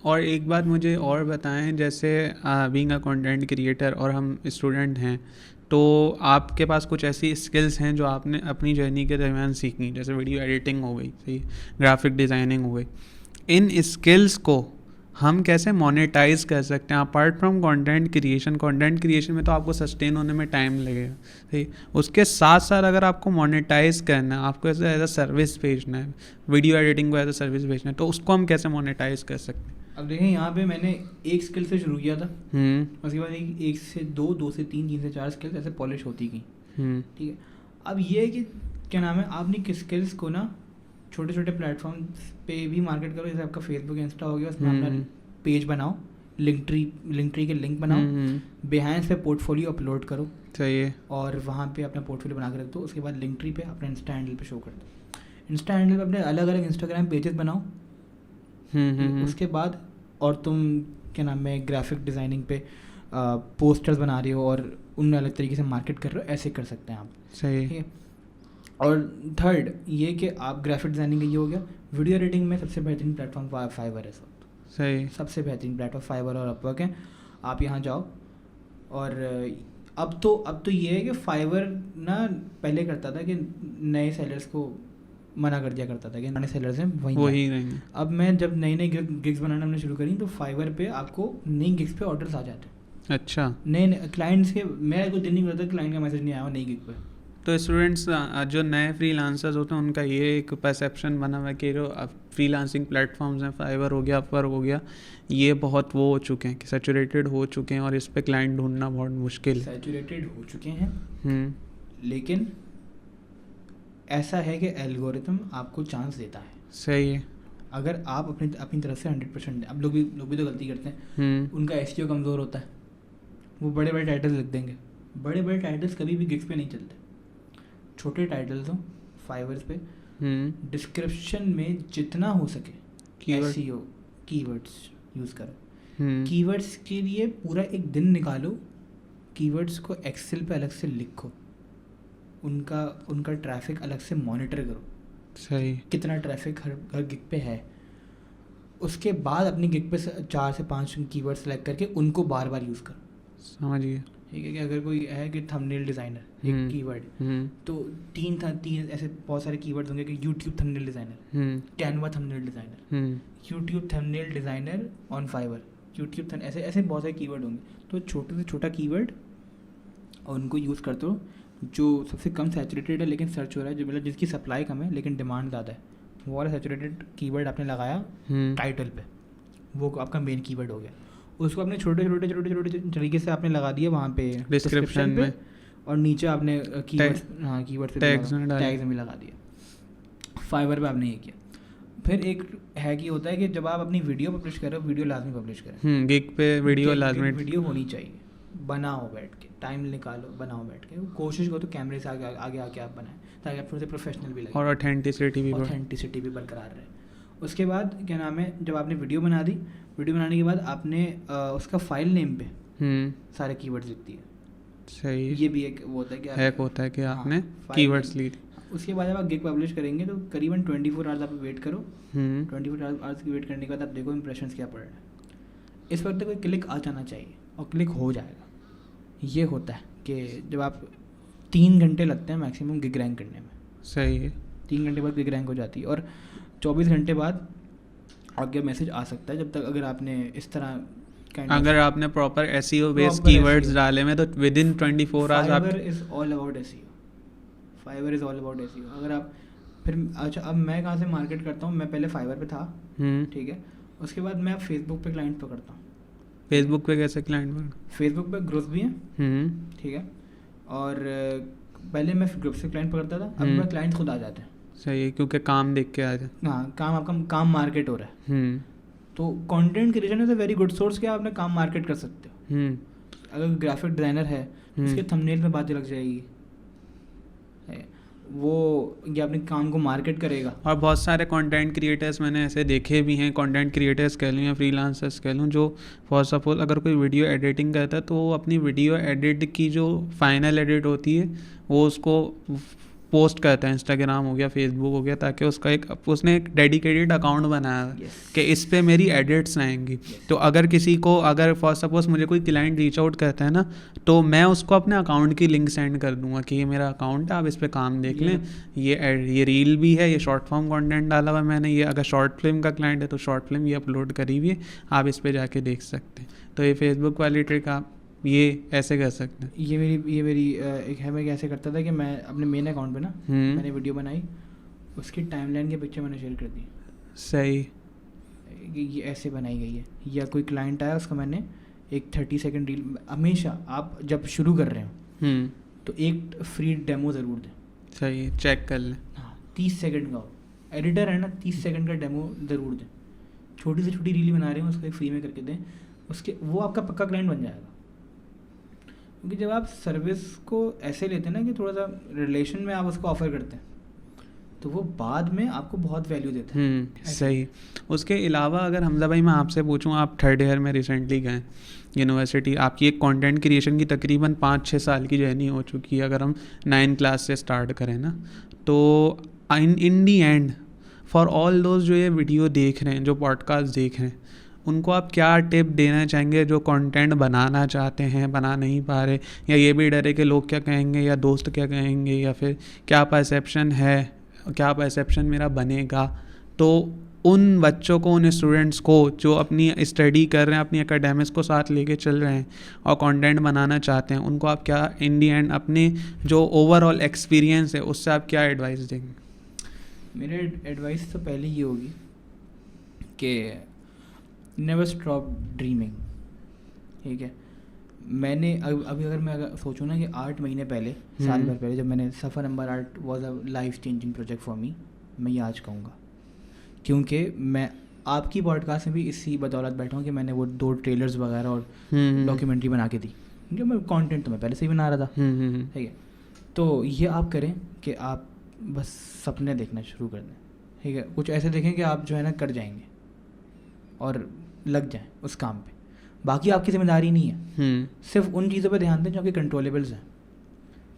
और एक बात मुझे और बताएं, जैसे बीइंग अ कंटेंट क्रिएटर और हम स्टूडेंट हैं, तो आपके पास कुछ ऐसी स्किल्स हैं जो आपने अपनी जर्नी के दरमियान सीखी, जैसे वीडियो एडिटिंग हो गई, सही, ग्राफिक डिज़ाइनिंग हो गई। इन स्किल्स को हम कैसे मोनेटाइज कर सकते हैं अपार्ट फ्रॉम कंटेंट क्रिएशन में तो आपको सस्टेन होने में टाइम लगेगा, सही। उसके साथ साथ अगर आपको मोनेटाइज करना है, आपको एज अ सर्विस भेजना है, वीडियो एडिटिंग को एज अ सर्विस भेजना है, तो उसको हम कैसे मोनेटाइज कर सकते हैं? अब देखें, यहाँ पे मैंने एक स्किल से शुरू किया था, उसके बाद 1 से 2, 2 से 3, 3 से 4 स्किल्स ऐसे पॉलिश होती गई। ठीक है, अब ये है कि क्या नाम है, आपने किस स्किल्स को ना छोटे छोटे प्लेटफॉर्म्स पे भी मार्केट करो, जैसे आपका फेसबुक, इंस्टा हो गया, उसमें अपना पेज बनाओ, लिंक ट्री के लिंक बनाओ, बिहाइंस पे पोर्टफोलियो अपलोड करो, चाहिए, और वहाँ पे अपना पोर्टफोलियो बना के रख दो। उसके बाद लिंक ट्री पे अपना इंस्टा हैंडल पे शो कर दो, इंस्टा हैंडल पे अपने अलग अलग इंस्टाग्राम पेजेस बनाओ। उसके बाद और तुम क्या नाम है ग्राफिक डिज़ाइनिंग पे पोस्टर्स बना रहे हो और उन्हें अलग तरीके से मार्केट कर रहे हो, ऐसे कर सकते हैं आप, सही। ठीक है। और थर्ड ये कि आप ग्राफिक डिज़ाइनिंग का ये हो गया। वीडियो एडिटिंग में सबसे बेहतरीन प्लेटफॉर्म फाइवर है, सही, सबसे बेहतरीन प्लेटफॉर्म फाइवर और अपवर्क है। आप यहाँ जाओ, और अब तो ये है कि फाइवर ना पहले करता था कि नए सेलर्स को मना कर दिया करता था कि नए सेलर्स हैं वही रहेंगे। अब मैं जब नई गिग्स बनाना हमने शुरू करी, तो फाइवर पे आपको नई गिग्स पे ऑर्डर्स आ जाते हैं। अच्छा, नए क्लाइंट्स के, मेरा कोई दिन नहीं करता क्लाइंट का मैसेज नहीं आया नई गिग पे। तो स्टूडेंट्स जो नए फ्रीलांसर्स होते हैं उनका ये एक परसेप्शन बना हुआ है कि जो फ्रीलांसिंग प्लेटफॉर्म्स हैं, फाइवर हो गया, अपवर्क हो गया, ये बहुत वो हो चुके हैं कि सैचुरेटेड हो चुके हैं और इस पे क्लाइंट ढूंढना बहुत मुश्किल है। सैचुरेटेड हो चुके हैं, लेकिन ऐसा है कि एल्गोरिथम आपको चांस देता है, सही है। अगर आप अपनी तरफ से 100%, अब लोग भी तो गलती करते हैं, उनका एसईओ कमज़ोर होता है, वो बड़े बड़े टाइटल्स लिख देंगे। बड़े बड़े टाइटल्स कभी भी गिग्स पे नहीं चलते, छोटे टाइटल्स हो फाइवर्स पे, डिस्क्रिप्शन में जितना हो सके एसईओ कीवर्ड्स यूज़ करो। कीवर्ड्स के लिए पूरा एक दिन निकालो, कीवर्ड्स को एक्सेल पे अलग से लिखो, उनका ट्रैफिक अलग से मॉनिटर करो, सही, कितना ट्रैफिक हर गिग पे है। उसके बाद अपनी गिग पे 4 से 5 कीवर्ड सेलेक्ट करके उनको बार बार यूज़ करो। समझिए, ठीक है कि अगर कोई है कि थंबनेल डिज़ाइनर एक कीवर्ड, तो तीन ऐसे बहुत सारे कीवर्ड्स होंगे कि YouTube thumbnail designer, Canva thumbnail designer, YouTube thumbnail designer on Fiverr, YouTube ऐसे बहुत सारे कीवर्ड होंगे। तो छोटे से छोटा कीवर्ड और उनको यूज़ करते हो, जो सबसे कम सैचुरेटेड है लेकिन सर्च हो रहा है, जो मतलब जिसकी सप्लाई कम है लेकिन डिमांड ज़्यादा है, वो वाला सैचुरेटेड कीवर्ड आपने लगाया टाइटल पे, वो आपका मेन कीवर्ड हो गया। उसको आपने छोटे छोटे तरीके से आपने लगा दिया वहाँ पे डिस्क्रिप्शन में, और नीचे आपने कीवर्ड से टैग्स में लगा दिया। फाइवर पे आपने ये किया। फिर एक है कि होता है कि जब आप अपनी वीडियो पब्लिश कर रहे हो, वीडियो लाजमी पब्लिश करें। गिग पे वीडियो लाजमी, वीडियो होनी चाहिए, बनाओ बैठ के, टाइम निकालो, बनाओ बैठ के, कोशिश करो तो कैमरे से आगे आगे आके आप बनाएं, ताकि आप थोड़े से प्रोफेशनल भी लगे और ऑथेंटिसिटी भी बरकरार रहे। उसके बाद क्या नाम है, जब आपने वीडियो बना दी, वीडियो बनाने के बाद आपने उसका फाइल नेम पे सारे कीवर्ड्स लिख दिए। सही, ये भी एक वो होता है कि हैक होता है कि हाँ, आपने कीवर्ड्स ली। उसके बाद जब आप गिग पब्लिश करेंगे तो करीबन 24 आवर्स आप वेट करो। 24 आवर्स की वेट करने के बाद आप देखो इंप्रेशंस क्या पड़ रहा है। इस वक्त कोई क्लिक आ जाना चाहिए और क्लिक हो जाएगा। ये होता है कि जब आप 3 घंटे लगते हैं मैक्सिमम गिग रैंक करने में। सही है, 3 घंटे बाद गिग रैंक हो जाती है और 24 घंटे बाद आगे मैसेज आ सकता है, जब तक अगर आपने इस तरह अगर आपने प्रॉपर एसईओ बेस्ड कीवर्ड्स डाले में तो विद इन 24 आवर्स आप Fiverr is all about SEO. Fiverr is all about SEO. अगर आप फिर अच्छा, अब मैं कहाँ से मार्केट करता हूँ, मैं पहले फाइवर पे था, ठीक है, उसके बाद मैं फेसबुक पे क्लाइंट पकड़ता हूँ। फेसबुक पे कैसे क्लाइंट पकड़? फेसबुक पे ग्रुप्स भी हैं, ठीक है, और पहले मैं ग्रुप से क्लाइंट पकड़ता था, अब मैं क्लाइंट खुद आ जाते हैं। सही है, क्योंकि काम देख के आ जाए। हाँ, काम आपका काम मार्केट हो रहा है, तो content creation is a very good source कि आप अपने काम मार्केट कर सकते हो। अगर ग्राफिक डिज़ाइनर है, उसके थंबनेल में बातें लग जाएगी, वो ये अपने काम को मार्केट करेगा। और बहुत सारे कंटेंट क्रिएटर्स मैंने ऐसे देखे भी हैं, कंटेंट क्रिएटर्स कह लूँ या फ्रीलांसर्स कह लूँ, जो फॉर सपोज अगर कोई वीडियो एडिटिंग करता है तो वो अपनी वीडियो एडिट की जो फाइनल एडिट होती है वो उसको पोस्ट करता है, इंस्टाग्राम हो गया, फेसबुक हो गया, ताकि उसने एक डेडिकेटेड अकाउंट बनाया कि इस पे मेरी एडिट्स आएंगी। तो अगर किसी को, अगर फॉर सपोज मुझे कोई क्लाइंट रीच आउट करता है ना, तो मैं उसको अपने अकाउंट की लिंक सेंड कर दूंगा कि ये मेरा अकाउंट है, आप इस पे काम देख लें, ये रील भी है, ये शॉर्ट फॉर्म कंटेंट डाला हुआ है मैंने, ये अगर शॉर्ट फिल्म का क्लाइंट है तो शॉर्ट फिल्म ये अपलोड करी हुई है, आप इस पर जाके देख सकते हैं। तो ये फेसबुक वाली ट्रिक आप ये ऐसे कर सकते हैं। ये मेरी एक है, मैं कैसे करता था कि मैं अपने मेन अकाउंट पे ना मैंने वीडियो बनाई, उसकी टाइमलाइन के पिक्चर मैंने शेयर कर दी। सही, ये ऐसे बनाई गई है। या कोई क्लाइंट आया, उसका मैंने एक 30 सेकंड रील, हमेशा आप जब शुरू कर रहे हो तो एक फ्री डेमो ज़रूर दें। सही, चेक कर लें। हाँ, 30 सेकंड का हो, एडिटर है ना, 30 सेकंड का डेमो ज़रूर दें। छोटी से छोटी रील बना रहे हो, उसको एक फ्री में करके दें, उसके वो आपका पक्का क्लाइंट बन जाएगा। क्योंकि जब आप सर्विस को ऐसे लेते हैं ना कि थोड़ा सा रिलेशन में आप उसको ऑफर करते हैं, तो वो बाद में आपको बहुत वैल्यू देता है। सही। उसके अलावा अगर हमजा भाई मैं आपसे पूछूं, आप 3rd ईयर में रिसेंटली गए यूनिवर्सिटी, आपकी एक कंटेंट क्रिएशन की तकरीबन 5-6 साल की जर्नी हो चुकी है, अगर हम 9 क्लास से स्टार्ट करें ना, तो इन दी एंड फॉर ऑल दोज जो ये वीडियो देख रहे हैं, जो पॉडकास्ट देख रहे हैं, उनको आप क्या टिप देना चाहेंगे जो कंटेंट बनाना चाहते हैं, बना नहीं पा रहे, या ये भी डरे कि लोग क्या कहेंगे या दोस्त क्या कहेंगे, या फिर क्या परसेप्शन है, क्या परसेप्शन मेरा बनेगा। तो उन बच्चों को, उन स्टूडेंट्स को जो अपनी स्टडी कर रहे हैं, अपनी एकेडमिक्स को साथ लेके चल रहे हैं और कंटेंट बनाना चाहते हैं, उनको आप क्या इन दी एंड अपने जो ओवरऑल एक्सपीरियंस है उससे आप क्या एडवाइस देंगे? मेरे एडवाइस तो पहले ही होगी कि नेवर स्टॉप ड्रीमिंग, ठीक है। मैंने अभी अगर मैं सोचूं ना कि 8 महीने पहले, साल भर पहले, जब मैंने सफ़र number 8 was a life changing project for me, मैं ये आज कहूँगा, क्योंकि मैं आपकी पॉडकास्ट में भी इसी बदौलत बैठा हूँ कि मैंने वो 2 ट्रेलर्स वगैरह और डॉक्यूमेंट्री बना के दी, क्योंकि मैं कंटेंट तो मैं पहले से ही बना रहा था, ठीक है। तो ये आप करें कि आप बस सपने देखना शुरू कर दें, ठीक है। कुछ ऐसे देखें कि आप जो है ना कर जाएंगे और लग जाएं उस काम पे। बाकी आपकी जिम्मेदारी नहीं है, सिर्फ उन चीज़ों पे ध्यान दें जो कि कंट्रोलेबल्स हैं,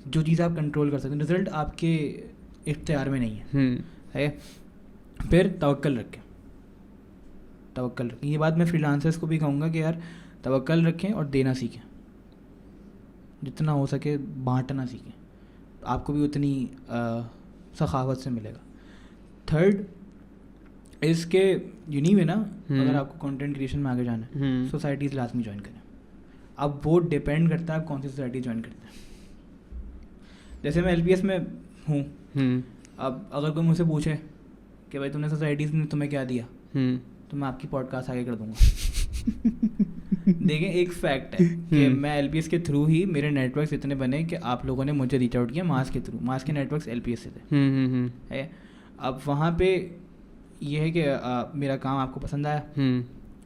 जो चीज़ आप कंट्रोल कर सकते हैं। रिजल्ट आपके इख्तियार में नहीं है। फिर तवक्कल रखें। ये बात मैं फ्रीलांसर्स को भी कहूँगा कि यार तवक्कल रखें और देना सीखें, जितना हो सके बांटना सीखें, आपको भी उतनी सखावत से मिलेगा। 3rd इसके यूनिव है ना, अगर आपको कंटेंट क्रिएशन में आगे जाना है, सोसाइटीज़ लाजमी ज्वाइन करें। अब वो डिपेंड करता है आप कौन सी सोसाइटी ज्वाइन करते हैं। जैसे मैं LPS में हूँ, अब अगर कोई मुझसे पूछे कि भाई तुमने सोसाइटीज़ ने तुम्हें क्या दिया, तो मैं आपकी पॉडकास्ट आगे कर दूंगा। देखें, एक फैक्ट है कि मैं LPS के थ्रू ही मेरे नेटवर्क्स इतने बने कि आप लोगों ने मुझे रीच आउट किया मास के थ्रू। मास के नेटवर्क्स LPS से थे, है। अब वहाँ पे ये है कि मेरा काम आपको पसंद आया,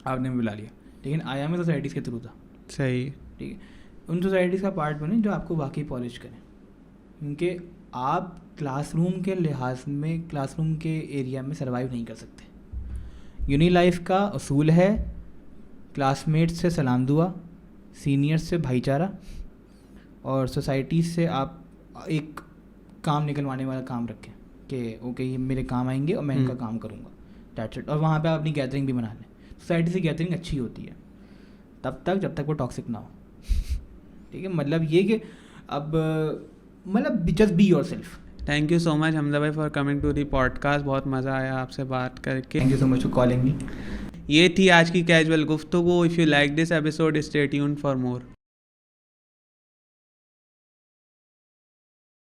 आपने बुला लिया, लेकिन आया मैं सोसाइटीज़ के थ्रू था। सही। ठीक है, उन सोसाइटीज़ का पार्ट बने जो आपको वाकई पॉलिश करें, क्योंकि आप क्लासरूम के लिहाज में, क्लासरूम के एरिया में सर्वाइव नहीं कर सकते। यूनी लाइफ का असूल है क्लासमेट्स से सलाम दुआ, सीनियर्स से भाईचारा, और सोसाइटी से आप एक काम निकलवाने वाला काम रखें कि ओके ये मेरे काम आएंगे और मैं इनका काम करूँगा, दैट्स इट। और वहाँ पे आप अपनी गैदरिंग भी बना लें। सोसाइटी से गैदरिंग अच्छी होती है तब तक जब तक वो टॉक्सिक ना हो। ठीक है, मतलब ये कि अब मतलब just be yourself. Thank you so much Hamza भाई for coming to the podcast, बहुत मज़ा आया आपसे बात करके। Thank you so much for calling me. ये थी आज की कैजुअल गुफ्तगू। If you like this episode stay tuned for more.